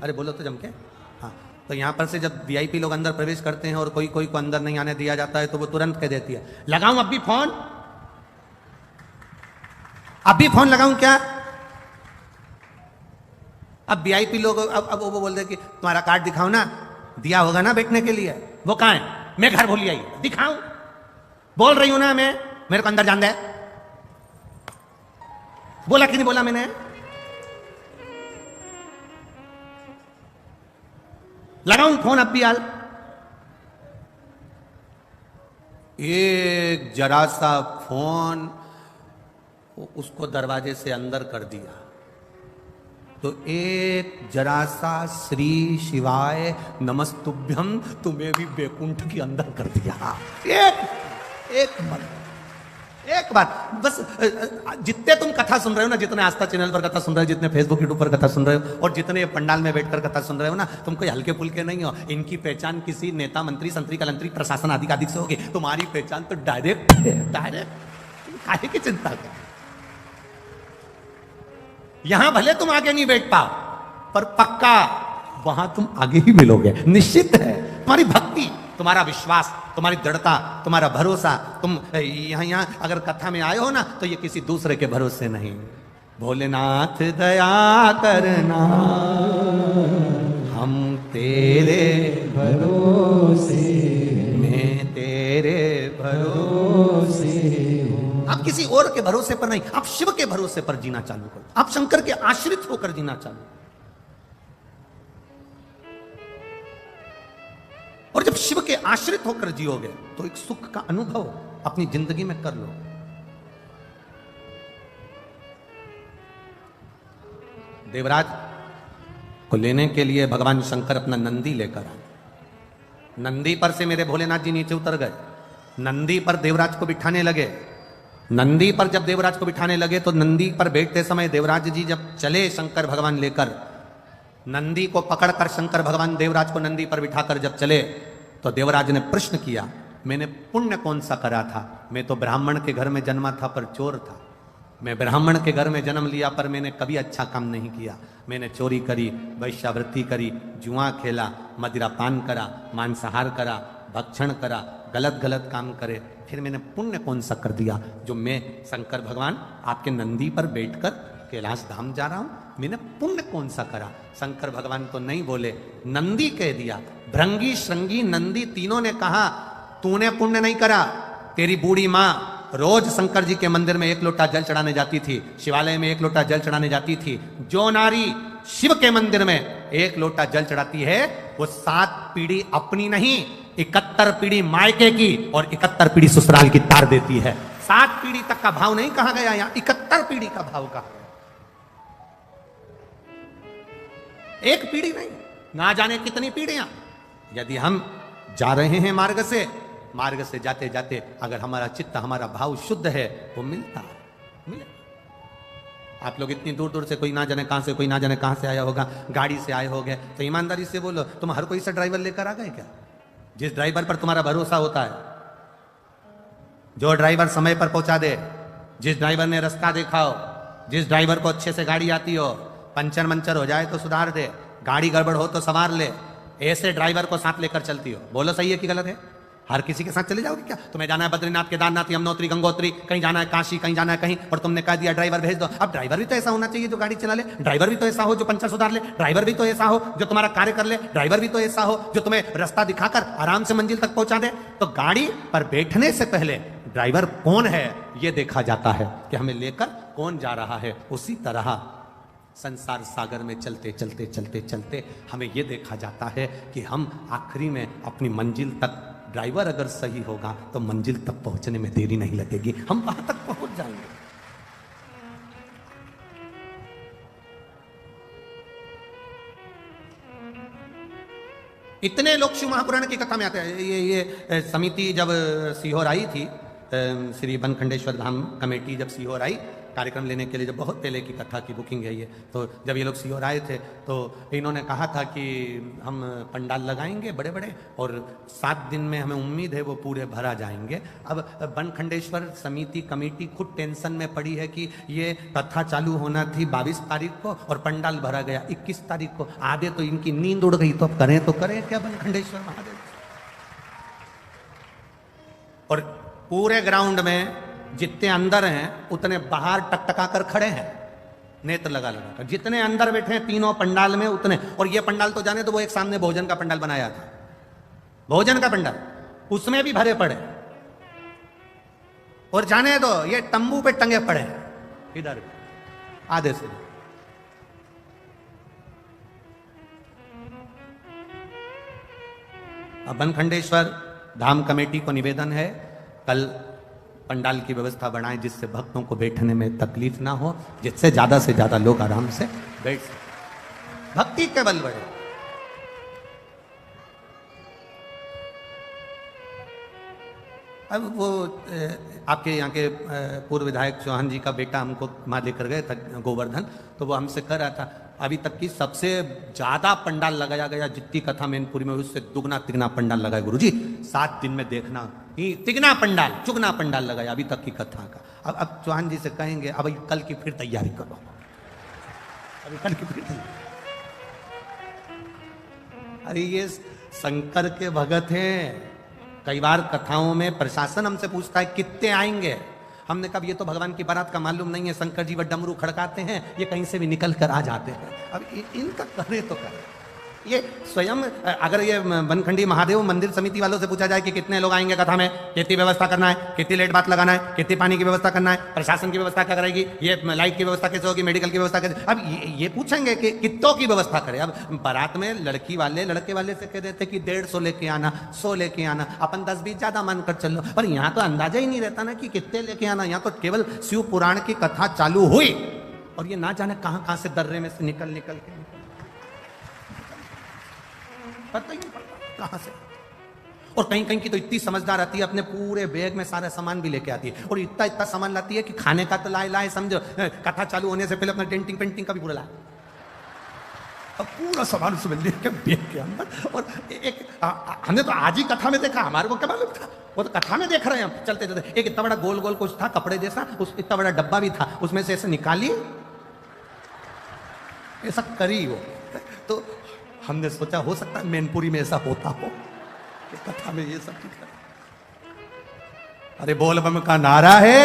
अरे बोलो तो जम के, हाँ, तो यहाँ पर से जब वीआईपी लोग अंदर प्रवेश करते हैं और कोई कोई को अंदर नहीं आने दिया जाता है तो वो तुरंत कह देती है, लगाऊं अब भी फोन, अब भी फोन लगाऊं क्या? अब वीआईपी लोग अब वो बोल दे कि तुम्हारा कार्ड दिखाओ ना, दिया होगा ना बैठने के लिए, वो कहां है? मैं घर भूल आई, दिखाऊं? बोल रही हूं ना मैं, मेरे को अंदर जान दे। बोला कि नहीं बोला मैंने? लगाऊं फोन अब भी हाल? एक जरा सा फोन उसको दरवाजे से अंदर कर दिया, तो एक जरा सा श्री शिवाय नमस्तुभ्यम तुम्हें भी बैकुंठ के अंदर कर दिया। एक बात बस, जितने तुम कथा सुन रहे हो ना, जितने आस्था चैनल पर कथा सुन रहे हो, जितने फेसबुक यूट्यूब पर कथा सुन रहे हो, और जितने पंडाल में बैठकर कथा सुन रहे हो ना, तुम कोई हल्के फुल्के नहीं हो। इनकी पहचान किसी नेता, मंत्री, संतरी, कलंतरी, प्रशासन आदि आदि से होगी। तुम्हारी पहचान तो डायरेक्ट है, डायरेक्ट। काहे की चिंता कर? यहां भले तुम आगे नहीं बैठ पाओ, पर पक्का वहां तुम आगे ही मिलोगे, निश्चित है। तुम्हारी भक्ति, तुम्हारा विश्वास, तुम्हारी दृढ़ता, तुम्हारा भरोसा, तुम यहां अगर कथा में आए हो ना, तो ये किसी दूसरे के भरोसे नहीं। भोलेनाथ दया करना, हम तेरे भरोसे, मैं तेरे भरोसे। आप किसी और के भरोसे पर नहीं, आप शिव के भरोसे पर जीना चालू करो। आप शंकर के आश्रित होकर जीना चालू। और जब शिव के आश्रित होकर जियोगे तो एक सुख का अनुभव अपनी जिंदगी में कर लो। देवराज को लेने के लिए भगवान शंकर अपना नंदी लेकर आए। नंदी पर से मेरे भोलेनाथ जी नीचे उतर गए, नंदी पर देवराज को बिठाने लगे। नंदी पर जब देवराज को बिठाने लगे तो नंदी पर बैठते समय देवराज जी जब चले शंकर भगवान लेकर, नंदी को पकड़कर शंकर भगवान देवराज को नंदी पर बिठाकर जब चले, तो देवराज ने प्रश्न किया, मैंने पुण्य कौन सा करा था? मैं तो ब्राह्मण के घर में जन्मा था पर चोर था। मैं ब्राह्मण के घर में जन्म लिया पर मैंने कभी अच्छा काम नहीं किया। मैंने चोरी करी, वैश्यावृत्ति करी, जुआ खेला, मदिरा पान करा, मांसाहार करा, भक्षण करा, गलत गलत काम करे। फिर मैंने पुण्य कौन सा कर दिया जो मैं शंकर भगवान आपके नंदी पर बैठकर कैलाश धाम जा रहा हूं? मैंने पुण्य कौन सा करा? शंकर भगवान तो नहीं बोले, नंदी कह दिया। भृंगी, श्रृंगी, नंदी तीनों ने कहा, तूने पुण्य नहीं करा, तेरी बूढ़ी माँ रोज शंकर जी के मंदिर में एक लोटा जल चढ़ाने जाती थी, शिवालय में एक लोटा जल चढ़ाने जाती थी। जो नारी शिव के मंदिर में एक लोटा जल चढ़ाती है वो 7 पीढ़ी अपनी नहीं 71 पीढ़ी मायके की और 71 पीढ़ी ससुराल की तार देती है। 7 पीढ़ी तक का भाव नहीं कहा गया, यहां 71 पीढ़ी का भाव कहा गया। एक पीढ़ी नहीं, ना जाने कितनी पीढ़ियां। यदि हम जा रहे हैं मार्ग से जाते जाते अगर हमारा चित्त, हमारा भाव शुद्ध है वो मिलता है, मिलेगा। आप लोग इतनी दूर दूर से, कोई ना जाने कहां से, कोई ना जाने कहां से आया होगा, गाड़ी से आए होगे, तो ईमानदारी से बोलो, तुम हर कोई सा ड्राइवर लेकर आ गए क्या? जिस ड्राइवर पर तुम्हारा भरोसा होता है, जो ड्राइवर समय पर पहुंचा दे, जिस ड्राइवर ने रास्ता देखा हो, जिस ड्राइवर को अच्छे से गाड़ी आती हो, पंचर मंचर हो जाए तो सुधार दे, गाड़ी गड़बड़ हो तो संवार ले, ऐसे ड्राइवर को साथ लेकर चलती हो। बोलो सही है कि गलत है? हर किसी के साथ चले जाओगे क्या? तुम्हें जाना है बद्रीनाथ, केदारनाथ, यमुनोत्री, गंगोत्री, कहीं जाना है काशी, कहीं जाना है कहीं, और तुमने कह दिया ड्राइवर भेज दो। अब ड्राइवर भी तो ऐसा होना चाहिए जो गाड़ी चला ले, ड्राइवर भी तो ऐसा हो जो पंचर सुधार ले, ड्राइवर भी तो ऐसा हो जो तुम्हारा कार्य कर ले, ड्राइवर भी तो ऐसा हो जो तुम्हें रास्ता दिखाकर आराम से मंजिल तक पहुंचा दे। तो गाड़ी पर बैठने से पहले ड्राइवर कौन है ये देखा जाता है कि हमें लेकर कौन जा रहा है। उसी तरह संसार सागर में चलते चलते चलते चलते हमें यह देखा जाता है कि हम आखिरी में अपनी मंजिल तक, ड्राइवर अगर सही होगा तो मंजिल तक पहुंचने में देरी नहीं लगेगी, हम वहां तक पहुंच जाएंगे। इतने लोग शिव महापुराण की कथा में आते हैं। ये समिति जब सीहोर आई थी, श्री बनखंडेश्वर धाम कमेटी जब सीहोर आई कार्यक्रम लेने के लिए, जब बहुत पहले की कथा की बुकिंग है ये, तो जब ये लोग सीहोर आए थे तो इन्होंने कहा था कि हम पंडाल लगाएंगे बड़े बड़े और 7 दिन में हमें उम्मीद है वो पूरे भरा जाएंगे। अब बनखंडेश्वर समिति कमेटी खुद टेंशन में पड़ी है कि ये कथा चालू होना थी 22 तारीख को और पंडाल भरा गया 21 तारीख को। आधे तो इनकी नींद उड़ गई, तो अब करें तो करें क्या बनखंडेश्वर महादेव। और पूरे ग्राउंड में जितने अंदर हैं उतने बाहर टकटका कर खड़े हैं, नेत्र लगा लगा कर। जितने अंदर बैठे हैं तीनों पंडाल में उतने, और ये पंडाल तो जाने तो वो एक सामने भोजन का पंडाल बनाया था, भोजन का पंडाल, उसमें भी भरे पड़े। और जाने दो ये तंबू पे टंगे पड़े इधर आधे से। अब बनखंडेश्वर धाम कमेटी को निवेदन है, कल पंडाल की व्यवस्था बनाएं जिससे भक्तों को बैठने में तकलीफ ना हो, जिससे ज्यादा से ज्यादा लोग आराम से बैठ सकें, भक्ति के बल बढ़े। अब वो आपके यहाँ के पूर्व विधायक चौहान जी का बेटा हमको वहाँ लेकर गए था गोवर्धन, तो वो हमसे कह रहा था अभी तक की सबसे ज्यादा पंडाल लगाया गया जितनी कथा मैनपुरी में, उससे दुगना तिगना पंडाल लगाया गुरुजी। 7 दिन में देखना तिगना पंडाल चुगना पंडाल लगाया अभी तक की कथा का। अब चौहान जी से कहेंगे अब कल की फिर तैयारी करो, अभी कल की फिर तैयारी। अरे ये शंकर के भगत हैं। कई बार कथाओं में प्रशासन हमसे पूछता है कितने आएंगे, हमने कहा ये तो भगवान की बारात का मालूम नहीं है, शंकर जी वो डमरू खड़काते हैं, ये कहीं से भी निकल कर आ जाते हैं। अब इनका करे तो करे। ये स्वयं अगर ये बनखंडी महादेव मंदिर समिति वालों से पूछा जाए कि कितने लोग आएंगे कथा में, कितनी व्यवस्था करना है, कितनी लेट बात लगाना है, कितनी पानी की व्यवस्था करना है, प्रशासन की व्यवस्था क्या करेगी, ये लाइट की व्यवस्था कैसे होगी, मेडिकल की व्यवस्था कैसे। अब ये पूछेंगे कि कितनों की व्यवस्था करें। अब बारात में लड़की वाले लड़के वाले से कह देते कि 150 लेके आना, 100 लेके आना, अपन 10-20 ज्यादा मानकर चलो। पर यहाँ तो अंदाजा ही नहीं रहता ना कि कितने लेके आना। यहाँ तो केवल शिव पुराण की कथा चालू हुई और ये ना जाने कहां कहां से दर्रे में से निकल के पता ही नहीं पड़ता कहां से। और कहीं कहीं की तो इतनी समझदार आती है, अपने पूरे बैग में सारा सामान भी लेके आती है, और इतना इतना सामान लाती है कि खाने का तो लाए समझो, कथा चालू होने से पहले अपना डेंटिंग पेंटिंग का भी पूरा लाए, अब पूरा सामान उसमें लेके बैग के अंदर। और एक हमने तो आज ही कथा में देखा, हमारे को क्या मालूम था, वो तो कथा में देख रहे हैं हम चलते चलते। एक इतना बड़ा गोल गोल कुछ था कपड़े जैसा, उस इतना बड़ा डब्बा भी था, उसमें से ऐसे निकाली ऐसा करी वो। तो हमने सोचा हो सकता है मैनपुरी में ऐसा होता हो, कथा में ये सब दिख रहा है। अरे बोल बम का नारा है,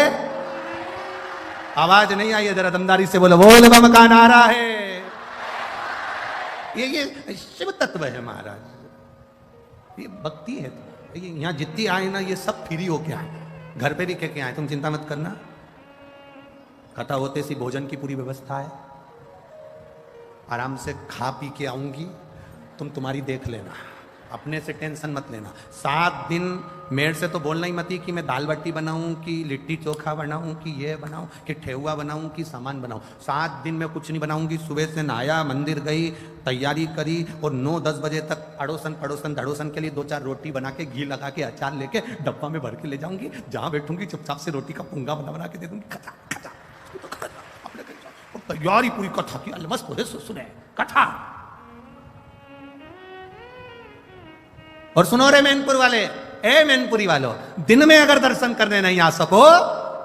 आवाज नहीं आई है, जरा दमदारी से बोलो, बोल बम का नारा है। ये शिव तत्व है महाराज, ये भक्ति है। ये यहाँ जितनी आए ना ये सब फ्री होके आए, घर पे भी कह के आए, तुम चिंता मत करना, कथा होते सी भोजन की पूरी व्यवस्था है, आराम से खा पी के आऊंगी, तुम तुम्हारी देख लेना, अपने से टेंशन मत लेना। 7 दिन मेरे से तो बोलना ही मत ही कि मैं दाल बाटी बनाऊं, कि लिट्टी चोखा बनाऊं, कि ये बनाऊं, कि ठेहुआ बनाऊं, कि सामान बनाऊं। 7 दिन में कुछ नहीं बनाऊंगी। सुबह से नहाया, मंदिर गई, तैयारी करी और 9-10 बजे तक अड़ोसन पड़ोसन धड़ोसन के लिए 2-4 रोटी बना के घी लगा के अचार लेके डब्बा में भर के ले जाऊंगी। जहां बैठूंगी चुपचाप से रोटी का पुंगा बना के दे दूंगी, खचा खचा तैयारी पूरी कथा की अलमस्त हो सुने कथा। और सुनो रे मैनपुर वाले, ए मैनपुरी वालों, दिन में अगर दर्शन करने नहीं आ सको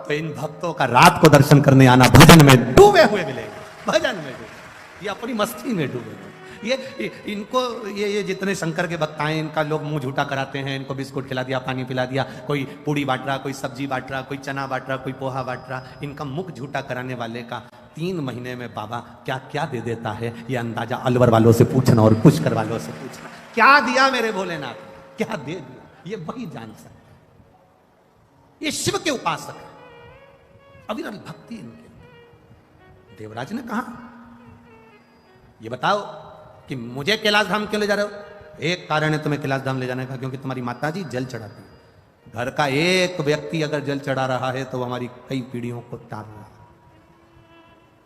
तो इन भक्तों का रात को दर्शन करने आना, भजन में डूबे हुए मिलेगा, भजन में डूबे, ये अपनी मस्ती में डूबे। ये इनको ये जितने शंकर के भक्त आए, इनका लोग मुंह झूठा कराते हैं, इनको बिस्कुट खिला दिया, पानी पिला दिया, कोई पूड़ी बांट रहा, कोई सब्जी बांट रहा, कोई चना बांट रहा, कोई पोहा बांट रहा। इनका मुख झूठा कराने वाले का 3 महीने में बाबा क्या क्या दे देता है, ये अंदाजा अलवर वालों से पूछना और पुष्कर वालों से पूछना। क्या दिया मेरे भोलेनाथ, क्या दे दिया, ये वही जान सकते। ये शिव के उपासक है, अविरल भक्ति इनके। देवराज ने कहा, ये बताओ कि मुझे कैलाश धाम क्यों ले जा रहे हो? एक कारण है तुम्हें कैलाश धाम ले जाने का, क्योंकि तुम्हारी माताजी जल चढ़ाती है। घर का एक व्यक्ति अगर जल चढ़ा रहा है तो हमारी कई पीढ़ियों को तार रहा है।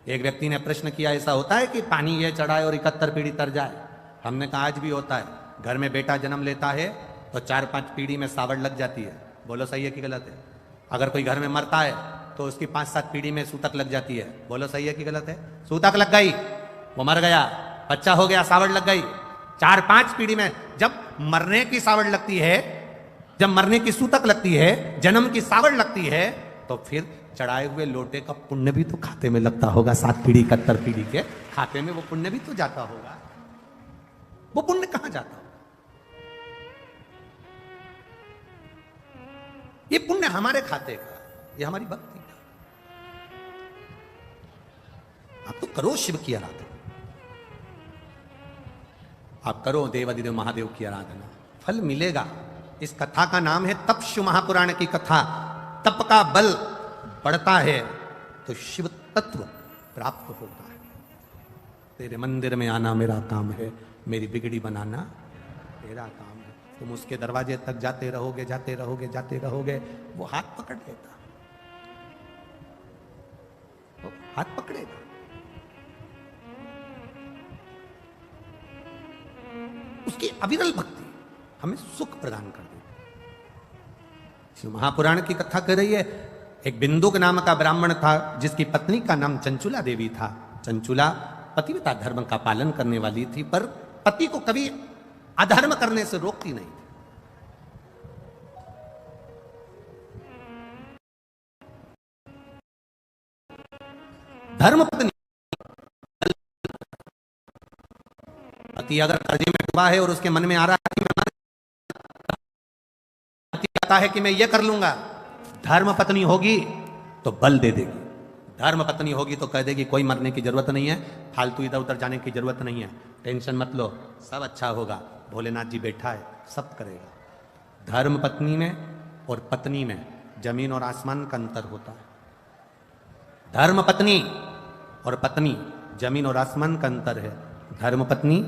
एक व्यक्ति ने प्रश्न किया, ऐसा होता है कि पानी ये चढ़ाए और 71 पीढ़ी तर जाए? हमने कहा आज भी होता है। घर में बेटा जन्म लेता है तो 4-5 पीढ़ी में सावड़ लग जाती है। बोलो सही है कि गलत है? अगर कोई घर में मरता है तो उसकी 5-7 पीढ़ी में सूतक लग जाती है। बोलो सही है कि गलत है? सूतक लग गई, वो मर गया, बच्चा हो गया, सावड़ लग गई। 4-5 पीढ़ी में जब मरने की सावड़ लगती है, जब मरने की सूतक लगती है, जन्म की सावड़ लगती है, तो फिर चढ़ाए हुए लोटे का पुण्य भी तो खाते में लगता होगा। 7 पीढ़ी 71 पीढ़ी के खाते में वो पुण्य भी तो जाता होगा। वो पुण्य कहां जाता? ये पुण्य हमारे खाते का, ये हमारी भक्ति का। आप तो करो शिव की आराधना, आप करो देवाधिदेव महादेव की आराधना, फल मिलेगा। इस कथा का नाम है तपशु महापुराण की कथा। तप का बल बढ़ता है तो शिव तत्व प्राप्त होता है। तेरे मंदिर में आना मेरा काम है, मेरी बिगड़ी बनाना तेरा काम है। तुम उसके दरवाजे तक जाते रहोगे, जाते रहोगे, जाते रहोगे, वो हाथ पकड़ लेता, वो हाथ पकड़ेगा। उसकी अविरल भक्ति हमें सुख प्रदान कर देती। शिव महापुराण की कथा कर रही है। एक बिंदुक नाम का ब्राह्मण था जिसकी पत्नी का नाम चंचुला देवी था। चंचुला पतिव्रता धर्म का पालन करने वाली थी, पर पति को कभी अधर्म करने से रोकती नहीं। धर्म पत्नी, पति अगर कर्जे में डूबा है और उसके मन में आ रहा है कि मैं ये कर लूंगा, धर्म पत्नी होगी तो बल दे देगी। धर्म पत्नी होगी तो कह देगी कोई मरने की जरूरत नहीं है, फालतू इधर उधर जाने की जरूरत नहीं है, टेंशन मत लो, सब अच्छा होगा, भोलेनाथ जी बैठा है, सब करेगा। धर्म पत्नी में और पत्नी में जमीन और आसमान का अंतर होता है। धर्म पत्नी और पत्नी जमीन और आसमान का अंतर है। धर्म पत्नी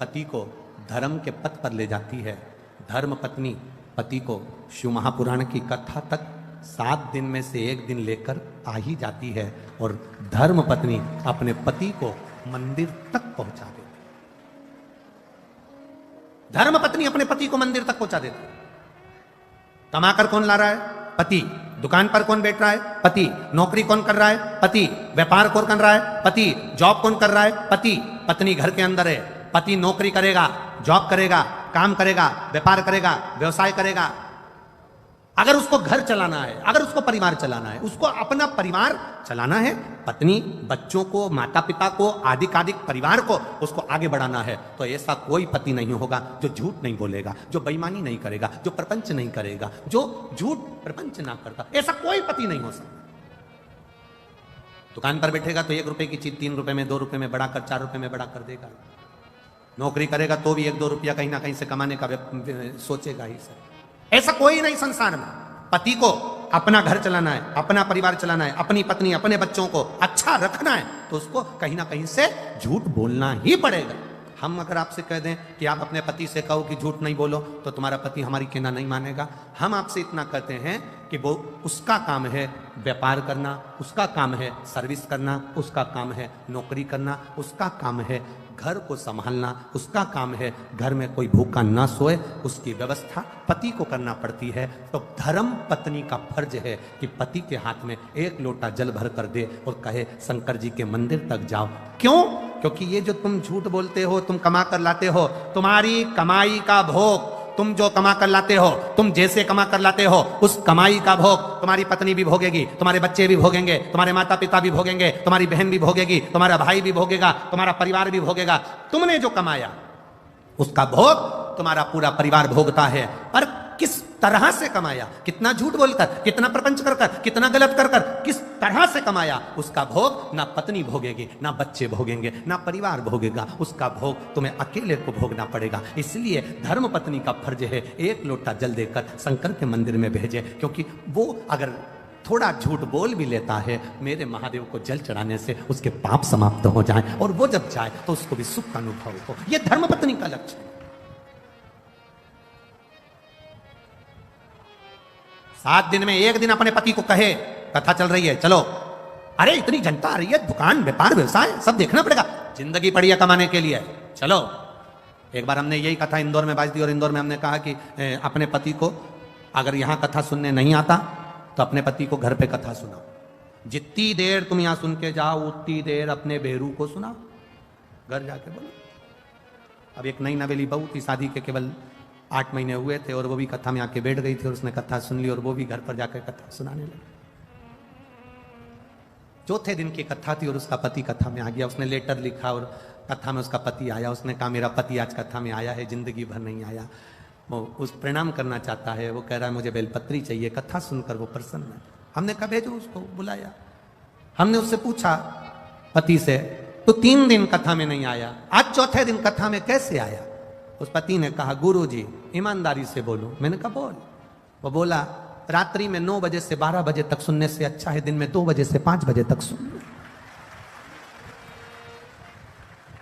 पति को धर्म के पथ पर ले जाती है। धर्म पत्नी पति को शिव महापुराण की कथा तक 7 दिन में से 1 दिन लेकर आ ही जाती है, और धर्म पत्नी अपने पति को मंदिर तक पहुंचा देती। धर्म पत्नी अपने पति को मंदिर तक पहुंचा देती। कमाकर कौन ला रहा है? पति। दुकान पर कौन बैठ रहा है? पति। नौकरी कौन कर रहा है? पति। व्यापार कौन कर रहा है? पति। जॉब कौन कर रहा है? पति। पत्नी घर के अंदर है। पति नौकरी करेगा, जॉब करेगा, काम करेगा, व्यापार करेगा, व्यवसाय करेगा। अगर उसको घर चलाना है, अगर उसको परिवार चलाना है, उसको अपना परिवार चलाना है, पत्नी बच्चों को, माता पिता को, आदिक परिवार को उसको आगे बढ़ाना है, तो ऐसा कोई पति नहीं होगा जो झूठ नहीं बोलेगा, जो बेईमानी नहीं करेगा, जो प्रपंच नहीं करेगा, जो झूठ प्रपंच ना करता। ऐसा कोई पति नहीं हो सकता। दुकान पर बैठेगा तो 1 रुपए की चीज 3 रुपए में, 2 रुपए में बढ़ाकर 4 रुपए में बढ़ा कर देगा। नौकरी करेगा तो भी 1-2 रुपया कहीं ना कहीं से कमाने का सोचेगा ही सर। ऐसा कोई नहीं संसार में। पति को अपना घर चलाना है, अपना परिवार चलाना है, अपनी पत्नी अपने बच्चों को अच्छा रखना है, तो उसको कहीं ना कहीं से झूठ बोलना ही पड़ेगा। हम अगर आपसे कह दें कि आप अपने पति से कहो कि झूठ नहीं बोलो, तो तुम्हारा पति हमारी कहना नहीं मानेगा। हम आपसे इतना कहते हैं कि वो उसका काम है व्यापार करना, उसका काम है सर्विस करना, उसका काम है नौकरी करना, उसका काम है घर को संभालना, उसका काम है घर में कोई भूखा ना सोए, उसकी व्यवस्था पति को करना पड़ती है। तो धर्म पत्नी का फर्ज है कि पति के हाथ में एक लोटा जल भर कर दे और कहे शंकर जी के मंदिर तक जाओ। क्यों? क्योंकि ये जो तुम झूठ बोलते हो, तुम कमा कर लाते हो, तुम्हारी कमाई का भोग, तुम जो कमा कर लाते हो, तुम जैसे कमा कर लाते हो, उस कमाई का भोग तुम्हारी पत्नी भी भोगेगी, तुम्हारे बच्चे भी भोगेंगे, तुम्हारे माता पिता भी भोगेंगे, तुम्हारी बहन भी भोगेगी, तुम्हारा भाई भी भोगेगा, तुम्हारा परिवार भी भोगेगा। तुमने जो कमाया उसका भोग तुम्हारा पूरा परिवार भोगता है। पर किस तरह से कमाया, कितना झूठ बोलकर, कितना प्रपंच कर कर, कितना गलत कर कर, किस तरह से कमाया, उसका भोग ना पत्नी भोगेगी, ना बच्चे भोगेंगे, ना परिवार भोगेगा, उसका भोग तुम्हें अकेले को भोगना पड़ेगा। इसलिए धर्म पत्नी का फर्ज है एक लोटा जल देकर शंकर के मंदिर में भेजे, क्योंकि वो अगर थोड़ा झूठ बोल भी लेता है, मेरे महादेव को जल चढ़ाने से उसके पाप समाप्त हो जाए, और वो जब जाए तो उसको भी सुख का अनुभव हो। यह धर्म पत्नी का लक्ष्य है। 7 दिन में 1 दिन अपने पति को कहे कथा चल रही है चलो, अरे इतनी जनता आ रही है, दुकान व्यापार व्यवसाय सब देखना पड़ेगा, जिंदगी पड़ी है कमाने के लिए, चलो। एक बार हमने यही कथा इंदौर में बाज दी, और इंदौर में हमने कहा कि अपने पति को अगर यहां कथा सुनने नहीं आता तो अपने पति को घर पे कथा सुनाओ, जितनी देर तुम यहां सुन के जाओ उतनी देर अपने बेरू को सुनाओ, घर जाके बोलो। अब एक नई नवेली बहू थी, शादी के केवल 8 महीने हुए थे, और वो भी कथा में आके बैठ गई थी, और उसने कथा सुन ली, और वो भी घर पर जाकर कथा सुनाने लगी। चौथे दिन की कथा थी और उसका पति कथा में आ गया, उसने लेटर लिखा और कथा में उसका पति आया, उसने कहा मेरा पति आज कथा में आया है, जिंदगी भर नहीं आया, वो उस प्रणाम करना चाहता है, वो कह रहा है मुझे बेलपत्री चाहिए, कथा सुनकर वो प्रसन्न है। हमने कहा भेजो उसको, बुलाया। हमने उससे पूछा पति से, तो 3 दिन कथा में नहीं आया, आज चौथे दिन कथा में कैसे आया? उस पति ने कहा गुरुजी ईमानदारी से बोलो। मैंने कहा बोल। वो बोला रात्रि में 9 बजे से 12 बजे तक सुनने से अच्छा है दिन में 2 बजे से 5 बजे तक सुन लो,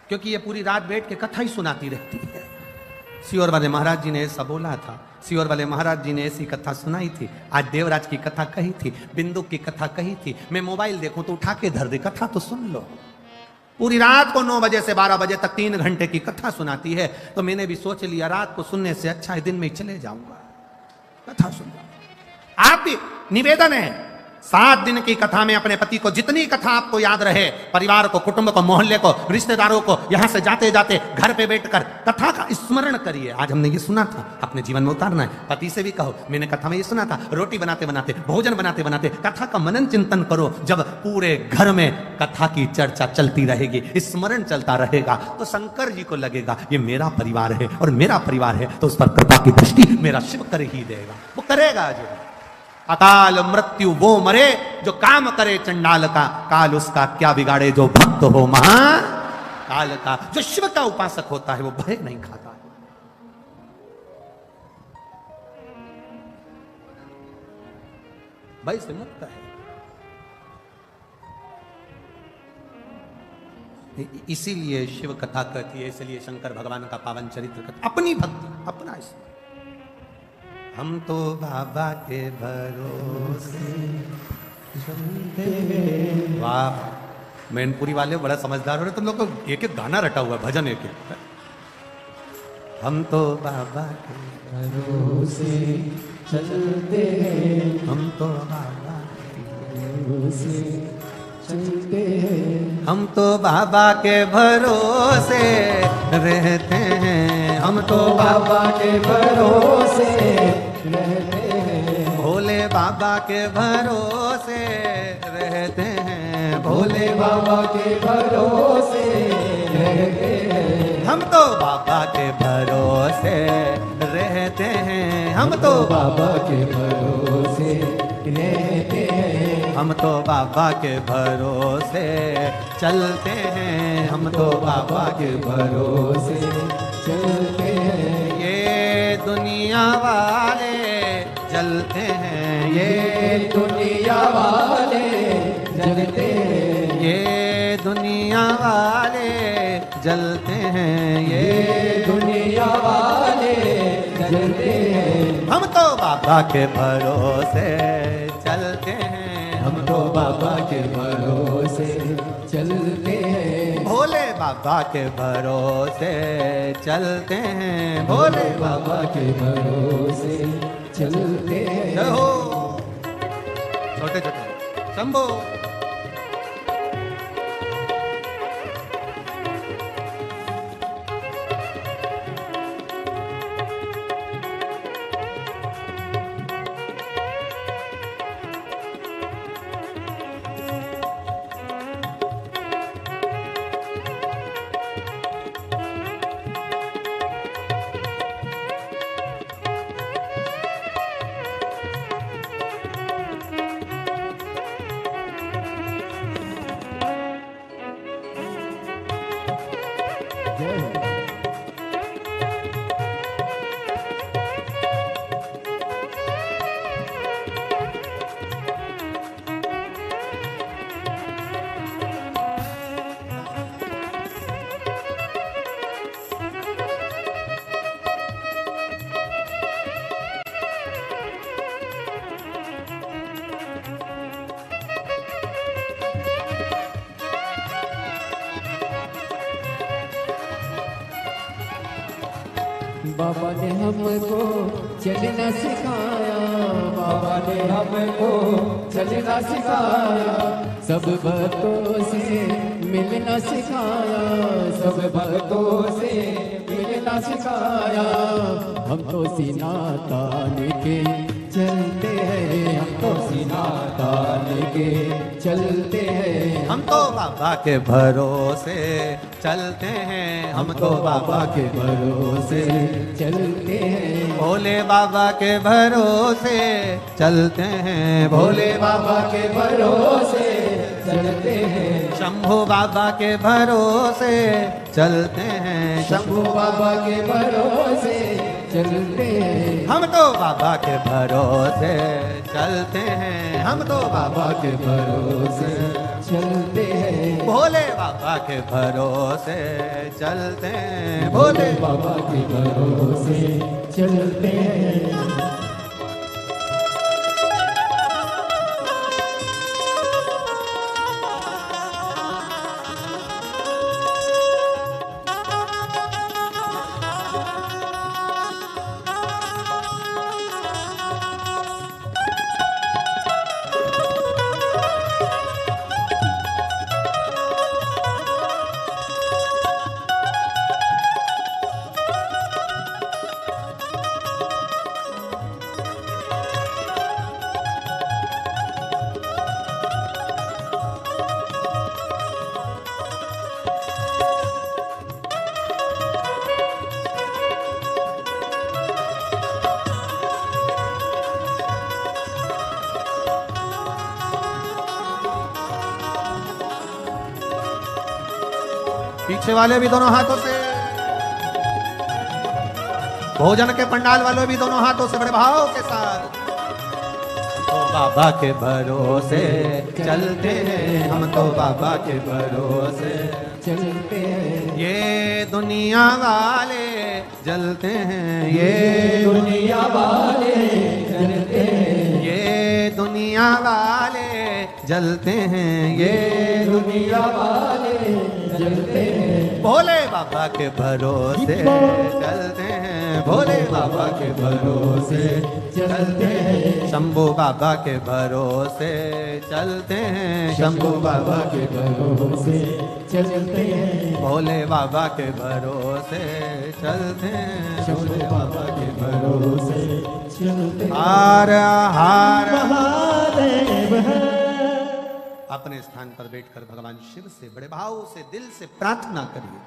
क्योंकि ये पूरी रात बैठ के कथा ही सुनाती रहती है। सियोर वाले महाराज जी ने ऐसा बोला था, सियोर वाले महाराज जी ने ऐसी कथा सुनाई थी, आज देवराज की कथा कही थी, बिंदु की कथा कही थी। मैं मोबाइल देखूं तो उठा के धर दे, कथा तो सुन लो। पूरी रात को 9 बजे से 12 बजे तक 3 घंटे की कथा सुनाती है, तो मैंने भी सोच लिया रात को सुनने से अच्छा है दिन में ही चले जाऊंगा, कथा सुनूंगा। आप भी निवेदन है 7 दिन की कथा में अपने पति को जितनी कथा आपको याद रहे, परिवार को, कुटुंब को, मोहल्ले को, रिश्तेदारों को, यहां से जाते जाते घर पे बैठकर कथा का स्मरण करिए। आज हमने ये सुना था, अपने जीवन में उतारना है। पति से भी कहो मैंने कथा में ये सुना था, रोटी बनाते बनाते, भोजन बनाते बनाते कथा का मनन चिंतन करो। जब पूरे घर में कथा की चर्चा चलती रहेगी, स्मरण चलता रहेगा, तो शंकर जी को लगेगा ये मेरा परिवार है, और मेरा परिवार है तो उस पर कृपा की दृष्टि मेरा शिव कर ही देगा, वो करेगा। जो अकाल मृत्यु वो मरे जो काम करे चंडाल का, काल उसका क्या बिगाड़े जो भक्त हो महाकाल का। जो शिव का उपासक होता है वो भय नहीं खाता है। भय से मुक्त है। इसीलिए शिव कथा कहती है, इसलिए शंकर भगवान का पावन चरित्र कहती, अपनी भक्ति अपना इसमें। हम तो बाबा के भरोसे। वाह, मैनपुरी वाले बड़ा समझदार हो रहे, तुम लोग को एक एक गाना रटा हुआ, भजन एक एक। हम तो बाबा के भरोसे चलते हैं, हम तो बाबा के भरोसे चलते हैं, हम तो बाबा के भरोसे रहते हैं, हम तो बाबा के भरोसे रहते हैं, भोले बाबा के भरोसे रहते हैं, भोले बाबा के भरोसे रहते हैं, हम तो बाबा के भरोसे रहते हैं, हम तो बाबा के भरोसे रहते हैं, हम तो बाबा के भरोसे चलते हैं, हम तो बाबा के भरोसे चलते हैं। ये दुनिया वाले जलते जलते हैं ये दुनिया वाले जलते हैं, ये दुनिया वाले जलते हैं ये दुनिया वाले जलते हैं। हम तो बाबा के भरोसे चलते हैं, हम तो बाबा के भरोसे चलते हैं, भोले बाबा के भरोसे चलते हैं, भोले बाबा के भरोसे चलते हैं। जय हो छोटे छोटे शंभो। जय हो। बाबा ने हमको चलना सिखाया, बाबा ने हमको चलना सिखाया, सब भक्तों से मिलना सिखाया, सब भक्तों से मिलना सिखाया। हम तो सीना तान के चलते हैं, हम तो सीना तान के चलते हैं, हम तो बाबा के भरोसे चलते हैं, हम तो बाबा के भरोसे चलते हैं, भोले बाबा के भरोसे चलते हैं, भोले बाबा के भरोसे चलते हैं, शंभू बाबा के भरोसे चलते हैं, शंभू बाबा के भरोसे चलते हैं। हम तो बाबा के भरोसे चलते हैं, हम तो बाबा के भरोसे चलते हैं, भोले बाबा के भरोसे चलते हैं, भोले बाबा के भरोसे चलते हैं। पीछे वाले भी दोनों हाथों से, भोजन के पंडाल वाले भी दोनों हाथों से बड़े भाव के साथ। तो बाबा के भरोसे चलते हैं, हम तो बाबा के भरोसे चलते हैं, ये दुनिया वाले जलते हैं, ये दुनिया वाले जलते हैं, ये दुनिया वाले जलते हैं, ये दुनिया वाले जलते हैं, भोले बाबा के भरोसे चलते हैं, भोले बाबा के भरोसे चलते हैं, शंभू बाबा के भरोसे चलते हैं, शंभू बाबा के भरोसे चलते हैं, भोले बाबा के भरोसे चलते हैं, शंभू बाबा के भरोसे चलते हैं। हार हार महादेव है। अपने स्थान पर बैठकर भगवान शिव से बड़े भाव से दिल से प्रार्थना करिए।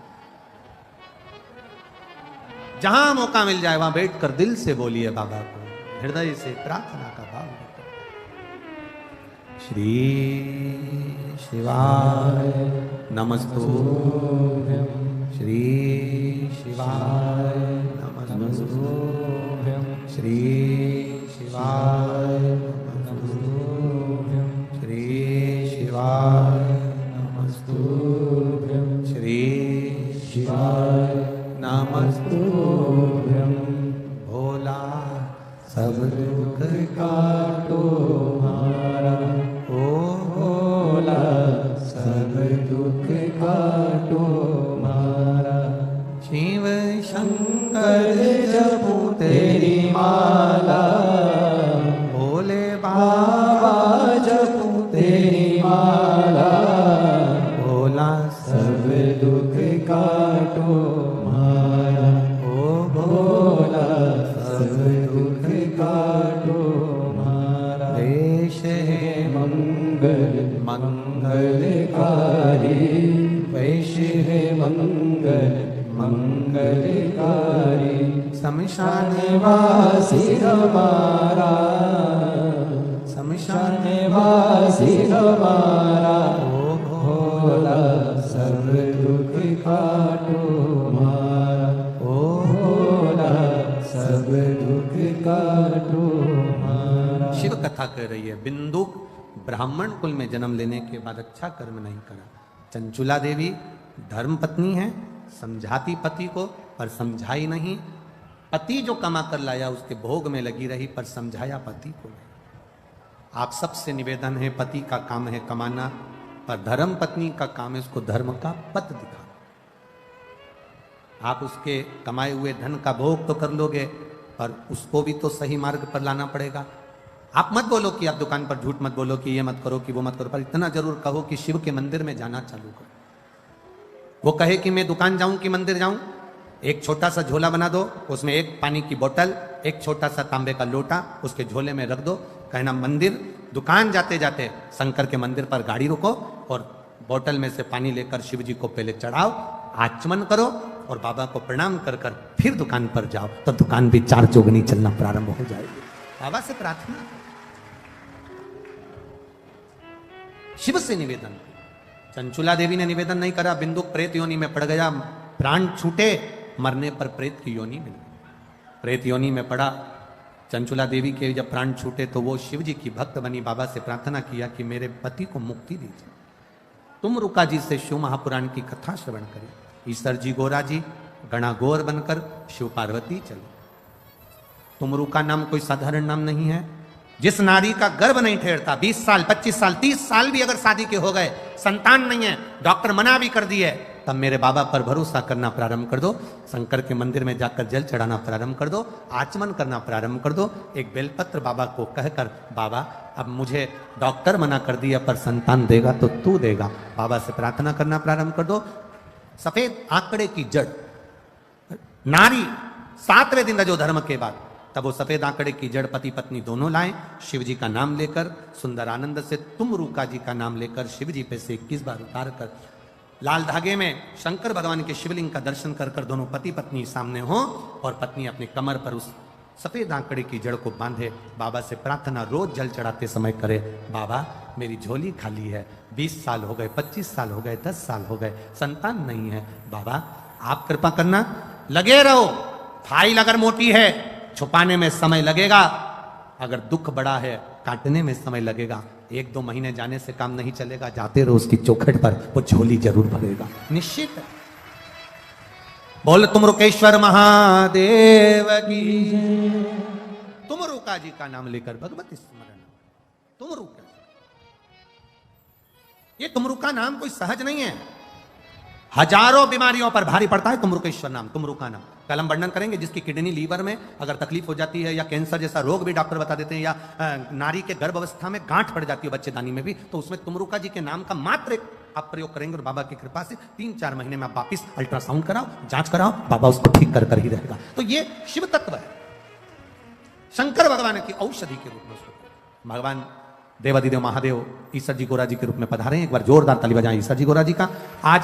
जहां मौका मिल जाए वहां बैठकर दिल से बोलिए बाबा को, हृदय से प्रार्थना का भाव लेकर। श्री शिवाय नमस्तुभ्यं, श्री शिवाय नमस्तुभ्यं, श्री शिवाय बाबा जपूं तेरी माला, भोला सब दुख काटो मारा। ओ भोला सब दुख काटो मारा। देश है मंगल मंगलकारी, वैश है मंगल मंगलकारी। शमशान वासी हमारा, शमशान वासी हमारा। ओ भोला सब दुख काटो मारा। ओ भोला सब दुख काटो मारा। शिव कथा कह रही है, बिंदुक ब्राह्मण कुल में जन्म लेने के बाद अच्छा कर्म नहीं करा। चंचुला देवी धर्म पत्नी है, समझाती पति को पर समझाई नहीं। पति जो कमा कर लाया उसके भोग में लगी रही पर समझाया पति को नहीं। आप सबसे निवेदन है, पति का काम है कमाना, पर धर्म पत्नी का काम है उसको धर्म का पथ दिखाना। आप उसके कमाए हुए धन का भोग तो कर लोगे पर उसको भी तो सही मार्ग पर लाना पड़ेगा। आप मत बोलो कि आप दुकान पर झूठ मत बोलो कि ये मत करो कि वो मत करो, पर इतना जरूर कहो कि शिव के मंदिर में जाना चालू करो। वो कहे कि मैं दुकान जाऊं कि मंदिर जाऊं, एक छोटा सा झोला बना दो, उसमें एक पानी की बोतल, एक छोटा सा तांबे का लोटा उसके झोले में रख दो। कहना मंदिर, दुकान जाते जाते शंकर के मंदिर पर गाड़ी रुको और बोतल में से पानी लेकर शिव जी को पहले चढ़ाओ, आचमन करो और बाबा को प्रणाम कर कर फिर दुकान पर जाओ, तो दुकान भी चार चौगनी चलना प्रारंभ हो जाएगी। बाबा से प्रार्थना, शिव से निवेदन। चंचुला देवी ने निवेदन नहीं करा, बिंदुक प्रेत योनि में पड़ गया, प्राण छूटे, मरने पर प्रेत की योनि मिल गई। प्रेत योनि में पड़ा, चंचुला देवी के जब प्राण छूटे तो वो शिव जी की भक्त बनी, बाबा से प्रार्थना किया कि मेरे पति को मुक्ति दीजिए। तुम रुका जी से शिव महापुराण की कथा श्रवण करें। ईश्वर जी गोरा जी गणागोर बनकर शिव पार्वती चले। तुमरू का नाम कोई साधारण नाम नहीं है। जिस नारी का गर्भ नहीं ठहरता, 20 साल 25 साल 30 साल भी अगर शादी के हो गए, संतान नहीं है, डॉक्टर मना भी कर दिए, तब मेरे बाबा पर भरोसा करना प्रारंभ कर दो। शंकर के मंदिर में जाकर जल चढ़ाना प्रारंभ कर दो, आचमन करना प्रारंभ कर दो। एक बेलपत्र बाबा को कहकर, बाबा अब मुझे डॉक्टर मना कर दिया पर संतान देगा तो तू देगा, बाबा से प्रार्थना करना प्रारंभ कर दो। सफेद आंकड़े की जड़ नारी 7वें दिन रजो धर्म के बाद, तब वो सफेद आंकड़े की जड़ पति पत्नी दोनों लाएं, शिव जी का नाम लेकर सुंदर आनंद से तुम रूका जी का नाम लेकर शिव जी पे से 21 बार उतार कर लाल धागे में शंकर भगवान के शिवलिंग का दर्शन कर कर दोनों पति पत्नी सामने हो और पत्नी अपने कमर पर उस सफेद आंकड़े की जड़ को बांधे। बाबा से प्रार्थना रोज जल चढ़ाते समय करे, बाबा मेरी झोली खाली है, 20 साल हो गए, 25 साल हो गए, 10 साल हो गए, संतान नहीं है, बाबा आप कृपा करना। लगे रहो, फाइल अगर मोटी है छुपाने में समय लगेगा, अगर दुख बड़ा है काटने में समय लगेगा, 1-2 महीने जाने से काम नहीं चलेगा, जाते रहो उसकी चौखट पर, वो झोली जरूर भरेगा, निश्चित है। बोल तुम रुकेश्वर महादेव की, तुम रुका जी का नाम लेकर भगवती स्मरण। तुम रुका, ये तुम रुका नाम कोई सहज नहीं है, हजारों बीमारियों पर भारी पड़ता है तुमरुकेश्वर नाम, तुमरू का नाम। कल हम वर्णन करेंगे जिसकी किडनी लीवर में अगर तकलीफ हो जाती है या कैंसर जैसा रोग भी डॉक्टर बता देते हैं, या नारी के गर्भ अवस्था में गांठ पड़ जाती है बच्चेदानी में भी, तो उसमें तुमरुका जी के नाम का मात्र एक आप प्रयोग करेंगे और बाबा की कृपा से 3-4 महीने में आप वापिस अल्ट्रासाउंड कराओ, जांच कराओ, बाबा उसको ठीक कर ही रहेगा। तो ये शिव तत्व है, शंकर भगवान की औषधि के रूप में उसको भगवान देवादिदेव महादेव ईश्वर जी गोरा जी के रूप में पधारे। एक बार जोरदार ताली बजाएं ईश्वर जी गोरा जी का। आज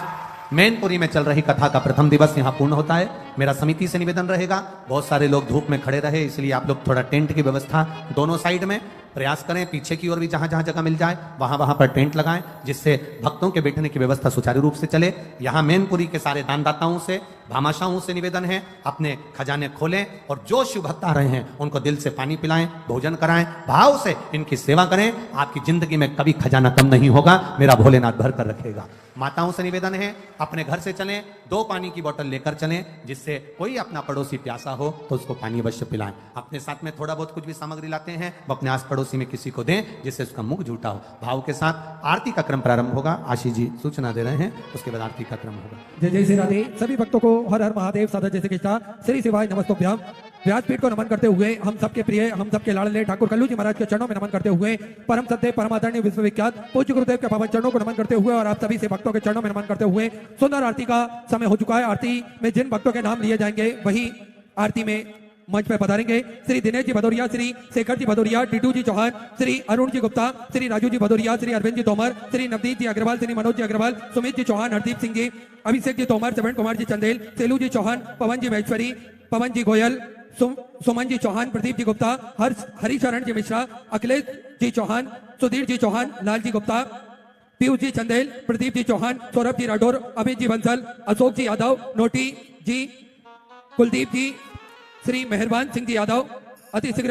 मैनपुरी में चल रही कथा का प्रथम दिवस यहाँ पूर्ण होता है। मेरा समिति से निवेदन रहेगा, बहुत सारे लोग धूप में खड़े रहे, इसलिए आप लोग थोड़ा टेंट की व्यवस्था दोनों साइड में प्रयास करें, पीछे की ओर भी जहां जहां जगह मिल जाए वहां पर टेंट लगाएं, जिससे भक्तों के बैठने की व्यवस्था सुचारू रूप से चले। यहाँ मैनपुरी के सारे दानदाताओं से, भामाशाहों से निवेदन है, अपने खजाने खोलें और जो शिव भक्त आ रहे हैं उनको दिल से पानी पिलाएं, भोजन कराएं, भाव से इनकी सेवा करें। आपकी जिंदगी में कभी खजाना कम नहीं होगा, मेरा भोलेनाथ भर कर रखेगा। माताओं से निवेदन है, अपने घर से चलें, 2 पानी की बोतल लेकर चलें, जिससे कोई अपना पड़ोसी प्यासा हो तो उसको पानी अवश्य पिलाएं। अपने साथ में थोड़ा बहुत कुछ भी सामग्री लाते हैं वो अपने आस पड़ोसी में किसी को दें, जिससे उसका मुख झूठा हो। भाव के साथ आरती का क्रम प्रारंभ होगा। आशीष जी सूचना दे रहे हैं, उसके बाद आरती का क्रम होगा। जय जय श्री राधे। सभी भक्तों को हर हर महादेव, साधा जैसे कृष्णा, श्री शिवाय नमस्तोभ्याम। व्यासपीठ को नमन करते हुए हम सबके प्रिय हम सबके लाडले ठाकुर कल्लू जी महाराज के चरणों में नमन करते हुए परम सत्य परमादरणीय विश्वविख्यात पूज्य गुरुदेव के पावन चरणों को नमन करते हुए और आप सभी से भक्तों के चरणों में नमन करते हुए सुंदर आरती का समय हो चुका है। आरती में जिन भक्तों के नाम लिए जाएंगे वही आरती में मंच पर पधारेंगे। श्री दिनेश जी भदौरिया, श्री शेखर जी भदौरिया, टीटू जी चौहान, श्री अरुण जी गुप्ता, श्री राजू जी भदौरिया, श्री अरविंद जी तोमर, श्री नवदीप जी अग्रवाल, श्री मनोज जी अग्रवाल, सुमित जी चौहान, हरदीप सिंह जी, अभिषेक जी तोमर, श्रवण कुमार जी चंदेल, सेलू जी चौहान, पवन जी महेश्वरी, पवन जी गोयल, सुमन जी चौहान, प्रदीप जी गुप्ता, हरिशरण जी मिश्रा, अखिलेश जी चौहान, सुधीर जी चौहान, लाल जी गुप्ता, पीयूष जी चंदेल, प्रदीप जी चौहान, सौरभ जी राठौर, अमित जी बंसल, अशोक जी यादव, नोटी जी, कुलदीप जी, श्री मेहरबान सिंह जी यादव, अति शीघ्र